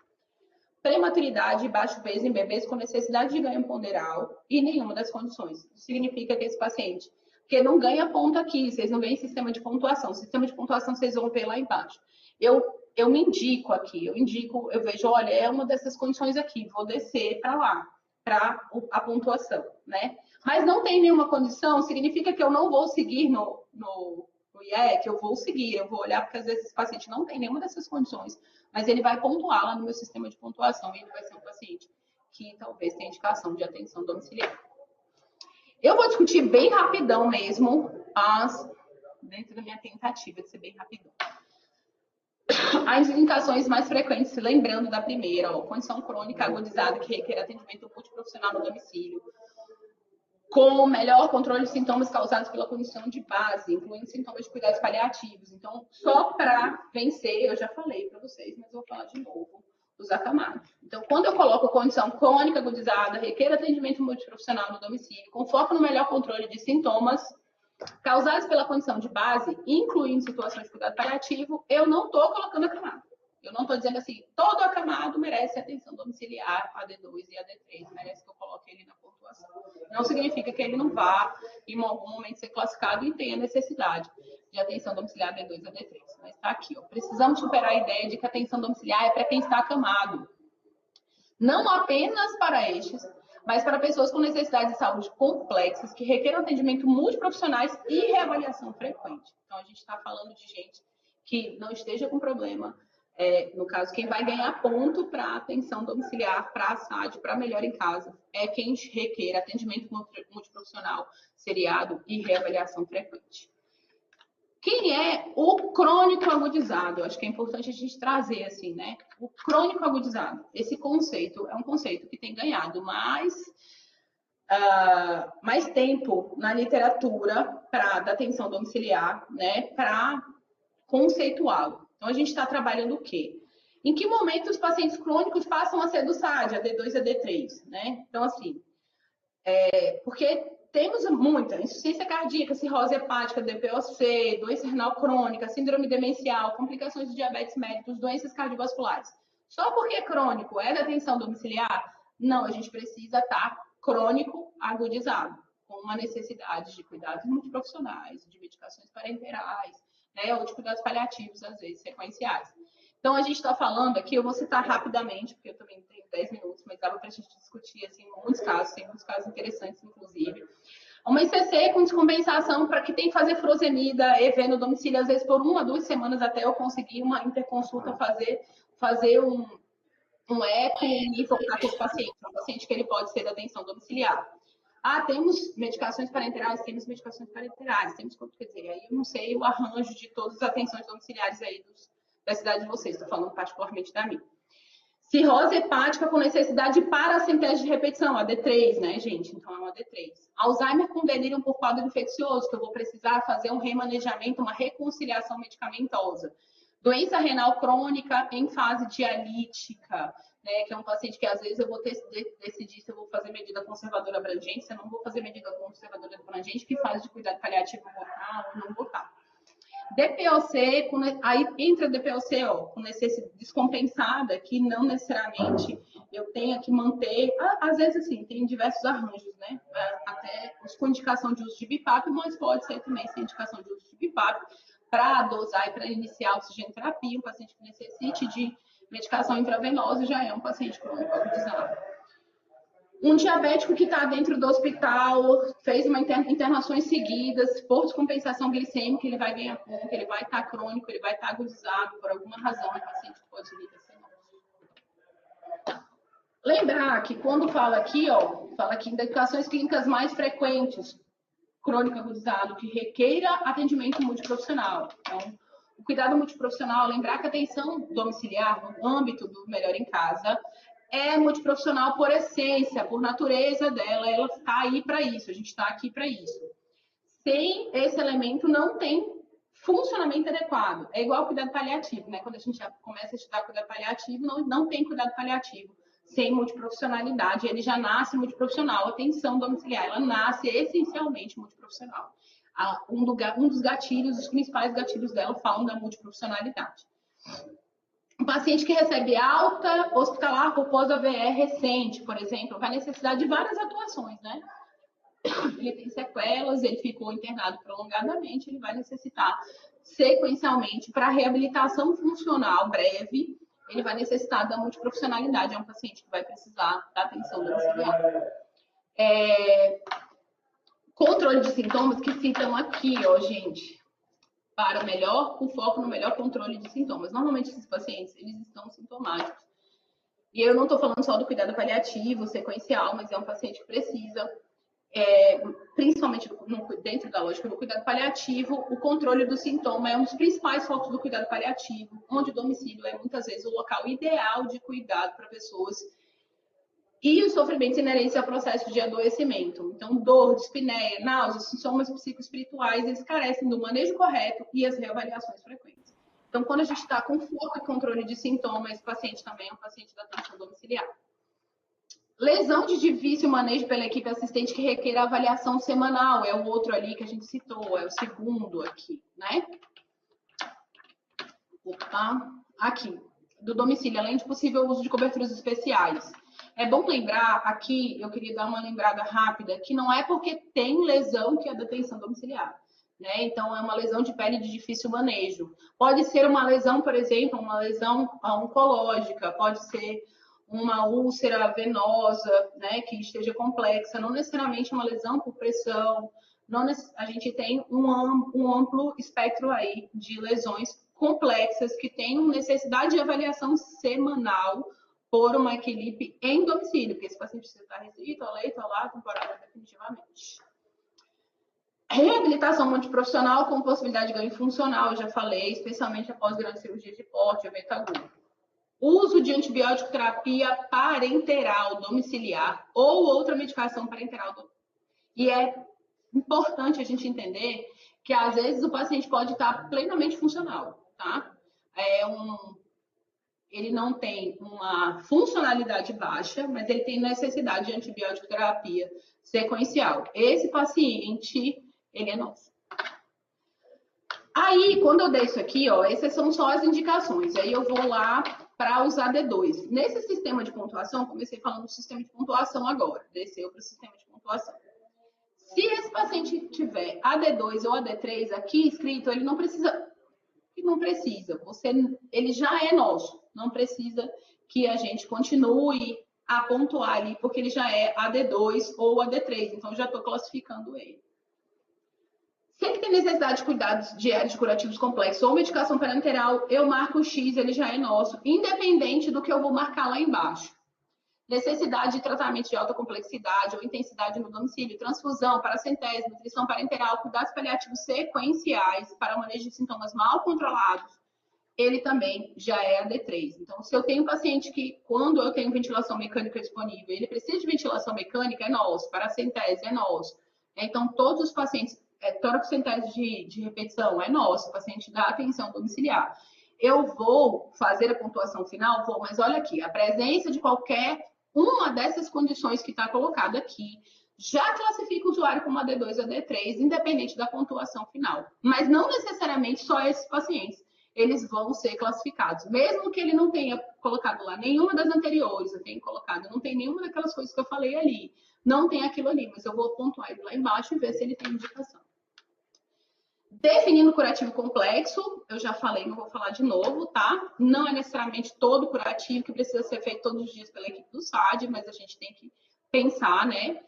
prematuridade e baixo peso em bebês com necessidade de ganho ponderal e nenhuma das condições. Isso significa que esse paciente, porque não ganha ponto aqui, vocês não ganham sistema de pontuação. O sistema de pontuação vocês vão ver lá embaixo. Eu me indico aqui, eu vejo, olha, é uma dessas condições aqui, vou descer para lá, para a pontuação, né? Mas não tem nenhuma condição, significa que eu não vou seguir no IEC, eu vou seguir, eu vou olhar, porque às vezes esse paciente não tem nenhuma dessas condições, mas ele vai pontuar lá no meu sistema de pontuação e ele vai ser um paciente que talvez tenha indicação de atenção domiciliar. Eu vou discutir bem rapidão mesmo, dentro da minha tentativa de ser bem rapidão. As indicações mais frequentes, lembrando da primeira, condição crônica agudizada que requer atendimento multiprofissional no domicílio, com melhor controle de sintomas causados pela condição de base, incluindo sintomas de cuidados paliativos. Então, só para vencer, eu já falei para vocês, mas vou falar de novo, os acamados. Então, quando eu coloco condição crônica agudizada, requer atendimento multiprofissional no domicílio, com foco no melhor controle de sintomas causados pela condição de base, incluindo situações de cuidado paliativo, eu não estou colocando acamado. Eu não estou dizendo assim, todo acamado merece atenção domiciliar, AD2 e AD3, merece que eu coloque ele na pontuação. Não significa que ele não vá, em algum momento, ser classificado e tenha necessidade de atenção domiciliar AD2 e AD3. Mas está aqui, ó. Precisamos superar a ideia de que a atenção domiciliar é para quem está acamado. Não apenas para estes, mas para pessoas com necessidades de saúde complexas, que requerem atendimento multiprofissionais e reavaliação frequente. Então, a gente está falando de gente que não esteja com problema, no caso, quem vai ganhar ponto para atenção domiciliar, para a SAD, para melhor em casa, é quem requer atendimento multiprofissional, seriado e reavaliação frequente. Quem é o crônico agudizado? Eu acho que é importante a gente trazer assim, né? O crônico agudizado. Esse conceito é um conceito que tem ganhado mais tempo na literatura da atenção domiciliar, né? Para conceituá-lo. Então, a gente está trabalhando o quê? Em que momento os pacientes crônicos passam a ser do SAD, AD2 e AD3, né? Então, assim, porque temos muita insuficiência cardíaca, cirrose hepática, DPOC, doença renal crônica, síndrome demencial, complicações de diabetes mellitus, doenças cardiovasculares. Só porque crônico é da atenção domiciliar? Não, a gente precisa estar crônico agudizado, com uma necessidade de cuidados multiprofissionais, de medicações parenterais, né, ou de cuidados paliativos, às vezes, sequenciais. Então, a gente está falando aqui, eu vou citar rapidamente, porque eu também tenho 10 minutos, mas dava para a gente discutir, assim, muitos casos, tem muitos casos interessantes, inclusive. Uma ICC com descompensação para que tem que fazer furosemida, EV no domicílio, às vezes por 1 a 2 semanas até eu conseguir uma interconsulta, fazer um eco e voltar com esse paciente. É um paciente que ele pode ser da atenção domiciliar. Temos medicações parenterais, temos, quer dizer, aí eu não sei o arranjo de todas as atenções domiciliares aí da cidade de vocês, estou falando particularmente da minha. Cirrose hepática com necessidade de paracentese de repetição, AD3, né, gente? Então, é um AD3. Alzheimer com delírio por quadro infeccioso, que eu vou precisar fazer um remanejamento, uma reconciliação medicamentosa. Doença renal crônica em fase dialítica, né, que é um paciente que, às vezes, eu vou decidir se eu vou fazer medida conservadora abrangente, se eu não vou fazer medida conservadora abrangente, que fase de cuidado paliativo botar ou não botar. DPOC, aí entra DPOC, ó, com necessidade descompensada, que não necessariamente eu tenha que manter, às vezes assim, tem diversos arranjos, né, até com indicação de uso de BIPAP, mas pode ser também sem indicação de uso de BIPAP, para dosar e para iniciar a oxigenoterapia, um paciente que necessite de medicação intravenosa já é um paciente crônico agudizado. Um diabético que está dentro do hospital, fez uma internações seguidas, por descompensação glicêmica, ele vai ganhar ponto, ele vai estar crônico, ele vai estar agudizado, por alguma razão, o paciente pode vir a ser novo. Lembrar que quando fala aqui, ó, fala aqui indicações clínicas mais frequentes, crônico agudizado, que requeira atendimento multiprofissional. Então, o cuidado multiprofissional, lembrar que a atenção domiciliar, no âmbito do Melhor em Casa, é multiprofissional por essência, por natureza dela, ela está aí para isso, a gente está aqui para isso. Sem esse elemento, não tem funcionamento adequado. É igual ao cuidado paliativo, né? Quando a gente já começa a estudar cuidado paliativo, não tem cuidado paliativo sem multiprofissionalidade, ele já nasce multiprofissional. A atenção domiciliar, ela nasce essencialmente multiprofissional. Um dos gatilhos, os principais gatilhos dela falam da multiprofissionalidade. Um paciente que recebe alta hospitalar por pós-AVE recente, por exemplo, vai necessitar de várias atuações, né? Ele tem sequelas, ele ficou internado prolongadamente, ele vai necessitar sequencialmente para reabilitação funcional breve, ele vai necessitar da multiprofissionalidade, é um paciente que vai precisar da atenção domiciliar. Controle de sintomas que citam aqui, ó, gente. Para o foco no melhor controle de sintomas. Normalmente, esses pacientes, eles estão sintomáticos. E eu não estou falando só do cuidado paliativo, sequencial, mas é um paciente que precisa, principalmente dentro da lógica do cuidado paliativo, o controle do sintoma é um dos principais focos do cuidado paliativo, onde o domicílio é, muitas vezes, o local ideal de cuidado para pessoas. E os sofrimentos inerentes ao processo de adoecimento. Então, dor, dispneia, náuseas, sintomas psicoespirituais, eles carecem do manejo correto e as reavaliações frequentes. Então, quando a gente está com foco e controle de sintomas, esse paciente também é um paciente da atenção domiciliar. Lesão de difícil manejo pela equipe assistente que requer avaliação semanal. É o outro ali que a gente citou, é o segundo aqui, né? Opa, aqui. Do domicílio, além de possível uso de coberturas especiais. É bom lembrar aqui, eu queria dar uma lembrada rápida, que não é porque tem lesão que é detenção domiciliar, né? Então, é uma lesão de pele de difícil manejo. Pode ser uma lesão, por exemplo, uma lesão oncológica, pode ser uma úlcera venosa, né, que esteja complexa, não necessariamente uma lesão por pressão. A gente tem um amplo espectro aí de lesões complexas que têm necessidade de avaliação semanal por uma equipe em domicílio, porque esse paciente precisa estar restrito ao leito, ao lar, temporário, definitivamente. Reabilitação multiprofissional com possibilidade de ganho funcional, eu já falei, especialmente após grandes cirurgias de porte, evento agudo. Uso de antibiótico terapia parenteral domiciliar ou outra medicação parenteral. E é importante a gente entender que, às vezes, o paciente pode estar plenamente funcional, tá? Ele não tem uma funcionalidade baixa, mas ele tem necessidade de antibiótico terapia sequencial. Esse paciente, ele é nosso. Aí, quando eu der isso aqui, ó, essas são só as indicações. Aí eu vou lá para os AD2. Nesse sistema de pontuação, comecei falando do sistema de pontuação agora. Desceu para o sistema de pontuação. Se esse paciente tiver AD2 ou AD3 aqui escrito, ele não precisa. Ele já é nosso. Não precisa que a gente continue a pontuar ali, porque ele já é AD2 ou AD3. Então, eu já estou classificando ele. Se ele tem necessidade de cuidados diários de curativos complexos ou medicação parenteral, eu marco o X, ele já é nosso, independente do que eu vou marcar lá embaixo. Necessidade de tratamento de alta complexidade ou intensidade no domicílio, transfusão, paracentese, nutrição parenteral, cuidados paliativos sequenciais para o manejo de sintomas mal controlados, ele também já é AD3. Então, se eu tenho um paciente que, quando eu tenho ventilação mecânica disponível, ele precisa de ventilação mecânica, é nosso, paracentese é nosso. Então, todos os pacientes, toracocentese de repetição é nosso, paciente da atenção domiciliar. Eu vou fazer a pontuação final? Vou, mas olha aqui, a presença de qualquer uma dessas condições que está colocada aqui já classifica o usuário como AD2 ou AD3, independente da pontuação final. Mas não necessariamente só esses pacientes. Eles vão ser classificados. Mesmo que ele não tenha colocado lá nenhuma das anteriores, eu tenho colocado, não tem nenhuma daquelas coisas que eu falei ali, não tem aquilo ali, mas eu vou pontuar ele lá embaixo e ver se ele tem indicação. Definindo curativo complexo, eu já falei, não vou falar de novo, tá? Não é necessariamente todo curativo que precisa ser feito todos os dias pela equipe do SAD, mas a gente tem que pensar, né?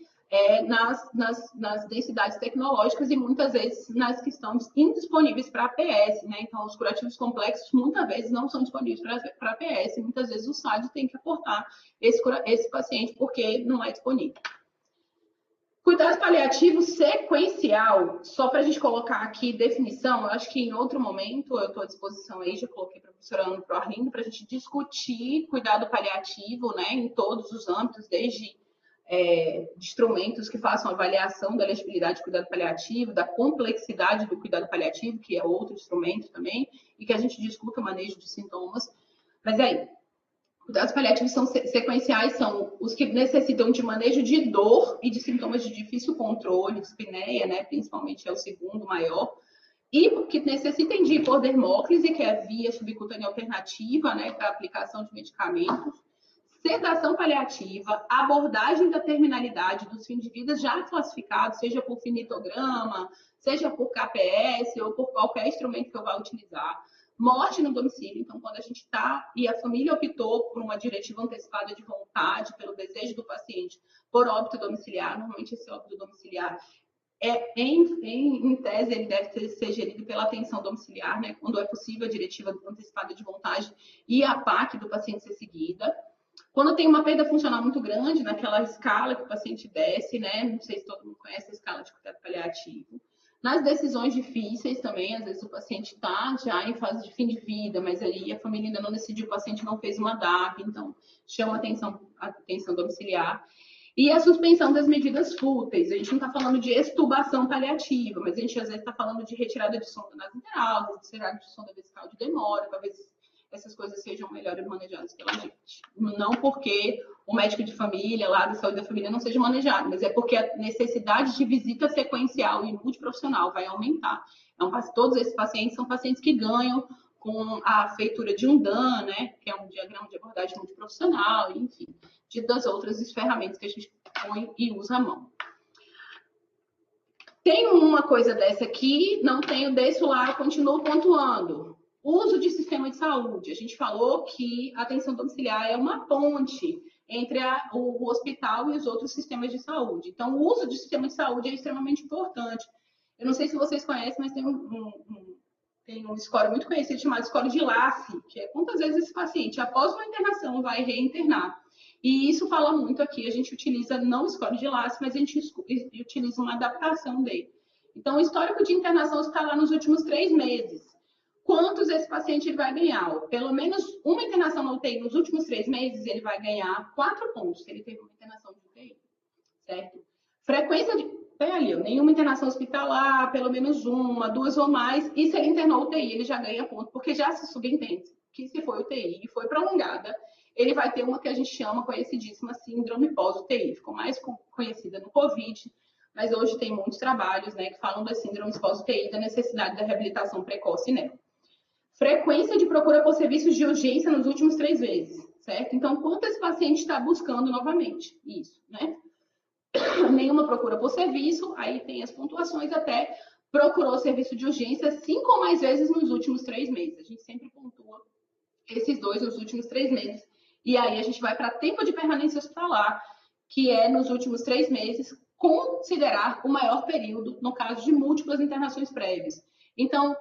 Nas densidades tecnológicas e muitas vezes nas que estão indisponíveis para APS, né? Então, os curativos complexos muitas vezes não são disponíveis para APS, muitas vezes o SAD tem que aportar esse paciente porque não é disponível. Cuidado paliativo sequencial, só para a gente colocar aqui definição, eu acho que em outro momento eu estou à disposição aí, já coloquei para a professora Ana para o Arlindo, para a gente discutir cuidado paliativo, né, em todos os âmbitos, desde de instrumentos que façam avaliação da elegibilidade de cuidado paliativo, da complexidade do cuidado paliativo, que é outro instrumento também, e que a gente discuta o manejo de sintomas. Mas aí, cuidados paliativos são sequenciais, são os que necessitam de manejo de dor e de sintomas de difícil controle, dispneia, né, principalmente é o segundo maior, e que necessitem de hipodermóclise, que é a via subcutânea alternativa, né, para aplicação de medicamentos, sedação paliativa, abordagem da terminalidade dos fins de vida já classificados, seja por finitograma, seja por KPS ou por qualquer instrumento que eu vá utilizar. Morte no domicílio, então, quando a gente está e a família optou por uma diretiva antecipada de vontade, pelo desejo do paciente, por óbito domiciliar, normalmente esse óbito domiciliar em tese, ele deve ser gerido pela atenção domiciliar, né? Quando é possível a diretiva antecipada de vontade e a PAC do paciente ser seguida. Quando tem uma perda funcional muito grande, naquela escala que o paciente desce, né? Não sei se todo mundo conhece a escala de cuidado paliativo. Nas decisões difíceis também, às vezes o paciente está já em fase de fim de vida, mas aí a família ainda não decidiu, o paciente não fez uma DAP, então chama a atenção domiciliar. E a suspensão das medidas fúteis. A gente não está falando de extubação paliativa, mas a gente às vezes está falando de retirada de sonda nasointeral, de retirada de sonda vesical de demora, talvez essas coisas sejam melhores manejadas pela gente. Não porque o médico de família, lá da saúde da família, não seja manejado, mas é porque a necessidade de visita sequencial e multiprofissional vai aumentar. Então, todos esses pacientes são pacientes que ganham com a feitura de um DAN, né, que é um diagrama de abordagem multiprofissional, enfim, das outras ferramentas que a gente põe e usa a mão. Tem uma coisa dessa aqui, não tenho, desço lá, continuo pontuando. Uso de sistema de saúde. A gente falou que a atenção domiciliar é uma ponte entre o hospital e os outros sistemas de saúde. Então, o uso de sistema de saúde é extremamente importante. Eu não sei se vocês conhecem, mas tem um score muito conhecido chamado score de LACE, que é quantas vezes esse paciente, após uma internação, vai reinternar. E isso fala muito aqui, a gente utiliza não o score de LACE, mas a gente utiliza uma adaptação dele. Então, o histórico de internação está lá nos últimos 3 meses. Quantos esse paciente ele vai ganhar? Pelo menos uma internação na UTI nos últimos 3 meses, ele vai ganhar 4 pontos, se ele teve uma internação de UTI, certo? Frequência de nenhuma internação hospitalar, pelo menos 1, 2 ou mais, e se ele internou UTI, ele já ganha ponto, porque já se subentende que se foi UTI e foi prolongada, ele vai ter uma que a gente chama conhecidíssima síndrome pós-UTI, ficou mais conhecida no COVID, mas hoje tem muitos trabalhos, né, que falam das síndromes pós-UTI, da necessidade da reabilitação precoce nela. Frequência de procura por serviços de urgência nos últimos 3 meses, certo? Então, quanto esse paciente está buscando novamente? Isso, né? Nenhuma procura por serviço, aí tem as pontuações até procurou serviço de urgência 5 ou mais vezes nos últimos 3 meses. A gente sempre pontua esses 2 nos últimos 3 meses. E aí a gente vai para tempo de permanência hospitalar, que é nos últimos 3 meses, considerar o maior período no caso de múltiplas internações prévias. Então,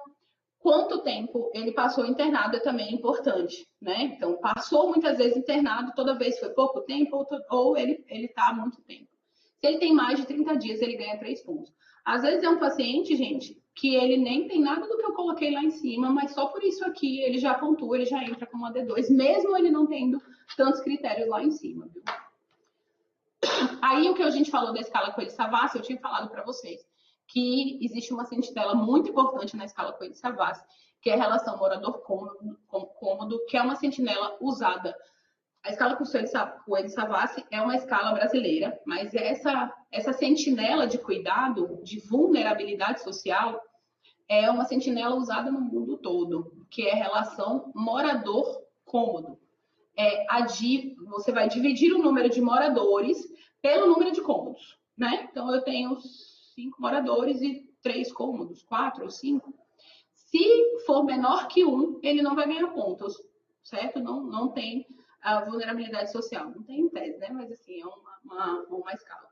quanto tempo ele passou internado é também importante, né? Então, passou muitas vezes internado, toda vez foi pouco tempo, ou ele está há muito tempo. Se ele tem mais de 30 dias, ele ganha 3 pontos. Às vezes é um paciente, gente, que ele nem tem nada do que eu coloquei lá em cima, mas só por isso aqui ele já pontua, ele já entra como AD2, mesmo ele não tendo tantos critérios lá em cima, viu? Aí o que a gente falou da escala Coelho-Savassi, eu tinha falado para vocês que existe uma sentinela muito importante na escala Coelho-Savassi, que é a relação morador-cômodo, que é uma sentinela usada. A escala Coelho-Savassi é uma escala brasileira, mas essa sentinela de cuidado, de vulnerabilidade social, é uma sentinela usada no mundo todo, que é a relação morador-cômodo. Você vai dividir o número de moradores pelo número de cômodos, né? Então, eu tenho 5 moradores e 3 cômodos, 4 ou 5. Se for menor que 1, ele não vai ganhar pontos, certo? Não tem a vulnerabilidade social. Não tem em tese, né? Mas, assim, é uma escala.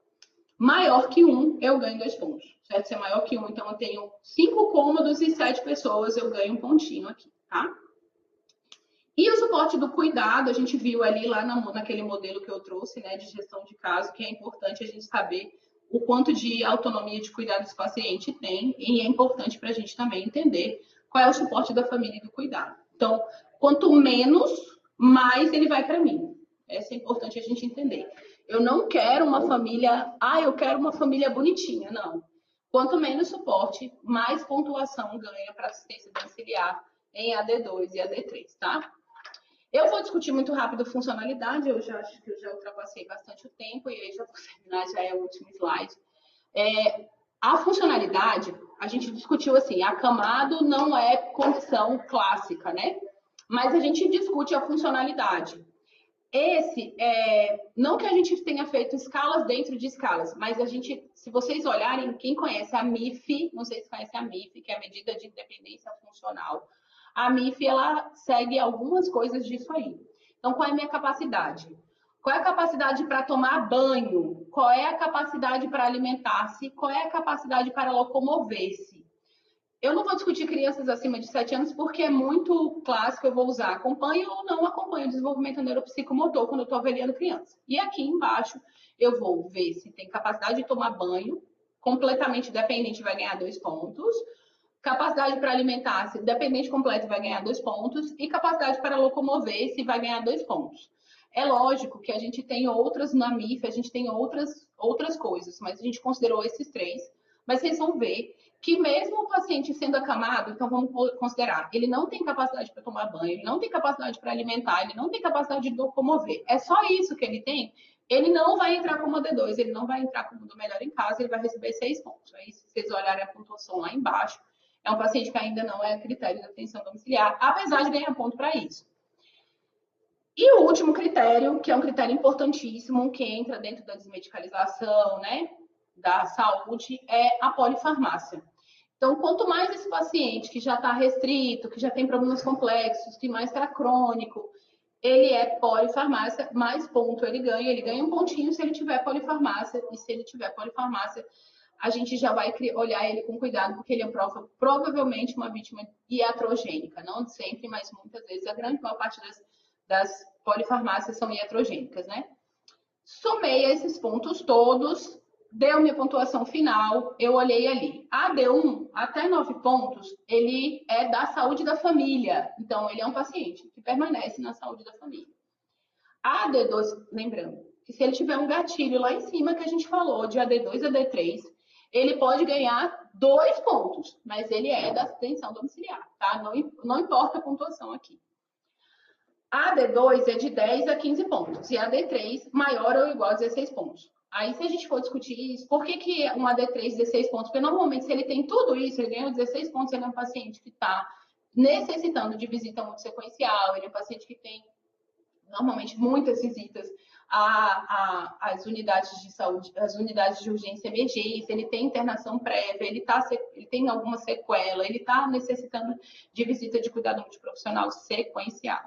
Maior que 1, eu ganho 2 pontos, certo? Se é maior que 1, então eu tenho 5 cômodos e 7 pessoas, eu ganho um pontinho aqui, tá? E o suporte do cuidado, a gente viu ali lá naquele modelo que eu trouxe, né, de gestão de caso, que é importante a gente saber o quanto de autonomia de cuidado esse paciente tem, e é importante para a gente também entender qual é o suporte da família e do cuidado. Então, quanto menos, mais ele vai para mim. Essa é importante a gente entender. Eu não quero uma família, eu quero uma família bonitinha, não. Quanto menos suporte, mais pontuação ganha para assistência domiciliar em AD2 e AD3, tá? Eu vou discutir muito rápido funcionalidade, eu já acho que eu já ultrapassei bastante o tempo, e aí já vou terminar, já é o último slide. A funcionalidade, a gente discutiu assim, acamado não é condição clássica, né? Mas a gente discute a funcionalidade. Não que a gente tenha feito escalas dentro de escalas, mas a gente, se vocês olharem, quem conhece a MIF, não sei se conhece a MIF, que é a medida de independência funcional, a MIF, ela segue algumas coisas disso aí. Então, qual é a minha capacidade? Qual é a capacidade para tomar banho? Qual é a capacidade para alimentar-se? Qual é a capacidade para locomover-se? Eu não vou discutir crianças acima de 7 anos porque é muito clássico, eu vou usar acompanha ou não acompanha o desenvolvimento neuropsicomotor quando eu estou avaliando criança. E aqui embaixo eu vou ver se tem capacidade de tomar banho, completamente dependente vai ganhar 2 pontos, capacidade para alimentar-se, dependente completo, vai ganhar 2 pontos. E capacidade para locomover-se vai ganhar 2 pontos. É lógico que a gente tem outras na MIF, a gente tem outras coisas, mas a gente considerou esses 3. Mas vocês vão ver que mesmo o paciente sendo acamado, então vamos considerar, ele não tem capacidade para tomar banho, ele não tem capacidade para alimentar, ele não tem capacidade de locomover. É só isso que ele tem. Ele não vai entrar como D2, ele não vai entrar como do melhor em casa, ele vai receber 6 pontos. Aí, se vocês olharem a pontuação lá embaixo, é um paciente que ainda não é critério de atenção domiciliar, apesar de ganhar ponto para isso. E o último critério, que é um critério importantíssimo, que entra dentro da desmedicalização, né, da saúde, é a polifarmácia. Então, quanto mais esse paciente que já está restrito, que já tem problemas complexos, que mais está crônico, ele é polifarmácia, mais ponto ele ganha um pontinho se ele tiver polifarmácia, e se ele tiver polifarmácia, a gente já vai olhar ele com cuidado, porque ele é provavelmente uma vítima iatrogênica. Não sempre, mas muitas vezes. A grande maior parte das polifarmácias são iatrogênicas, né? Somei esses pontos todos, deu minha pontuação final, eu olhei ali. A D1, até 9 pontos, ele é da saúde da família. Então, ele é um paciente que permanece na saúde da família. A D2, lembrando, que se ele tiver um gatilho lá em cima que a gente falou, de AD2 a D3, ele pode ganhar 2 pontos, mas ele é da atenção domiciliar, tá? Não importa a pontuação aqui. A D2 é de 10 a 15 pontos, e a D3 maior ou igual a 16 pontos. Aí, se a gente for discutir isso, por que uma D3 16 pontos? Porque, normalmente, se ele tem tudo isso, ele ganha 16 pontos, ele é um paciente que está necessitando de visita multissequencial, ele é um paciente que tem, normalmente, muitas visitas às unidades de saúde, às unidades de urgência e emergência, ele tem internação prévia, ele tem alguma sequela, ele está necessitando de visita de cuidado multiprofissional sequencial.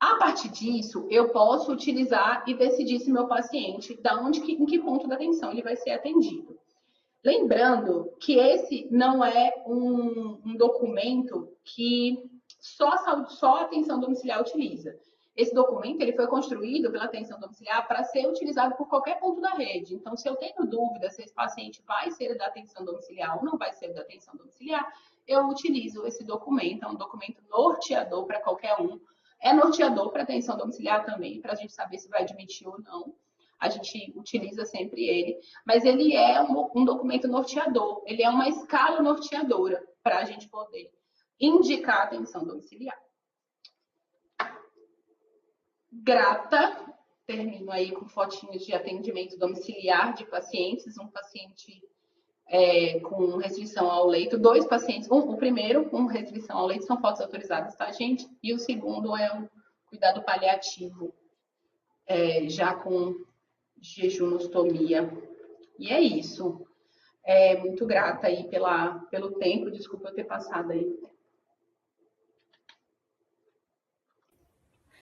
A partir disso, eu posso utilizar e decidir se meu paciente, em que ponto da atenção ele vai ser atendido. Lembrando que esse não é um documento que só a atenção domiciliar utiliza. Esse documento ele foi construído pela atenção domiciliar para ser utilizado por qualquer ponto da rede. Então, se eu tenho dúvida se esse paciente vai ser da atenção domiciliar ou não vai ser da atenção domiciliar, eu utilizo esse documento, é um documento norteador para qualquer um. É norteador para atenção domiciliar também, para a gente saber se vai admitir ou não. A gente utiliza sempre ele, mas ele é um documento norteador, ele é uma escala norteadora para a gente poder indicar a atenção domiciliar. Grata, termino aí com fotinhos de atendimento domiciliar de pacientes, um paciente com restrição ao leito, 2 pacientes, o primeiro com restrição ao leito são fotos autorizadas, tá, gente? E o segundo é o cuidado paliativo, já com jejunostomia. E é isso. Muito grata aí pelo tempo, desculpa eu ter passado aí o tempo.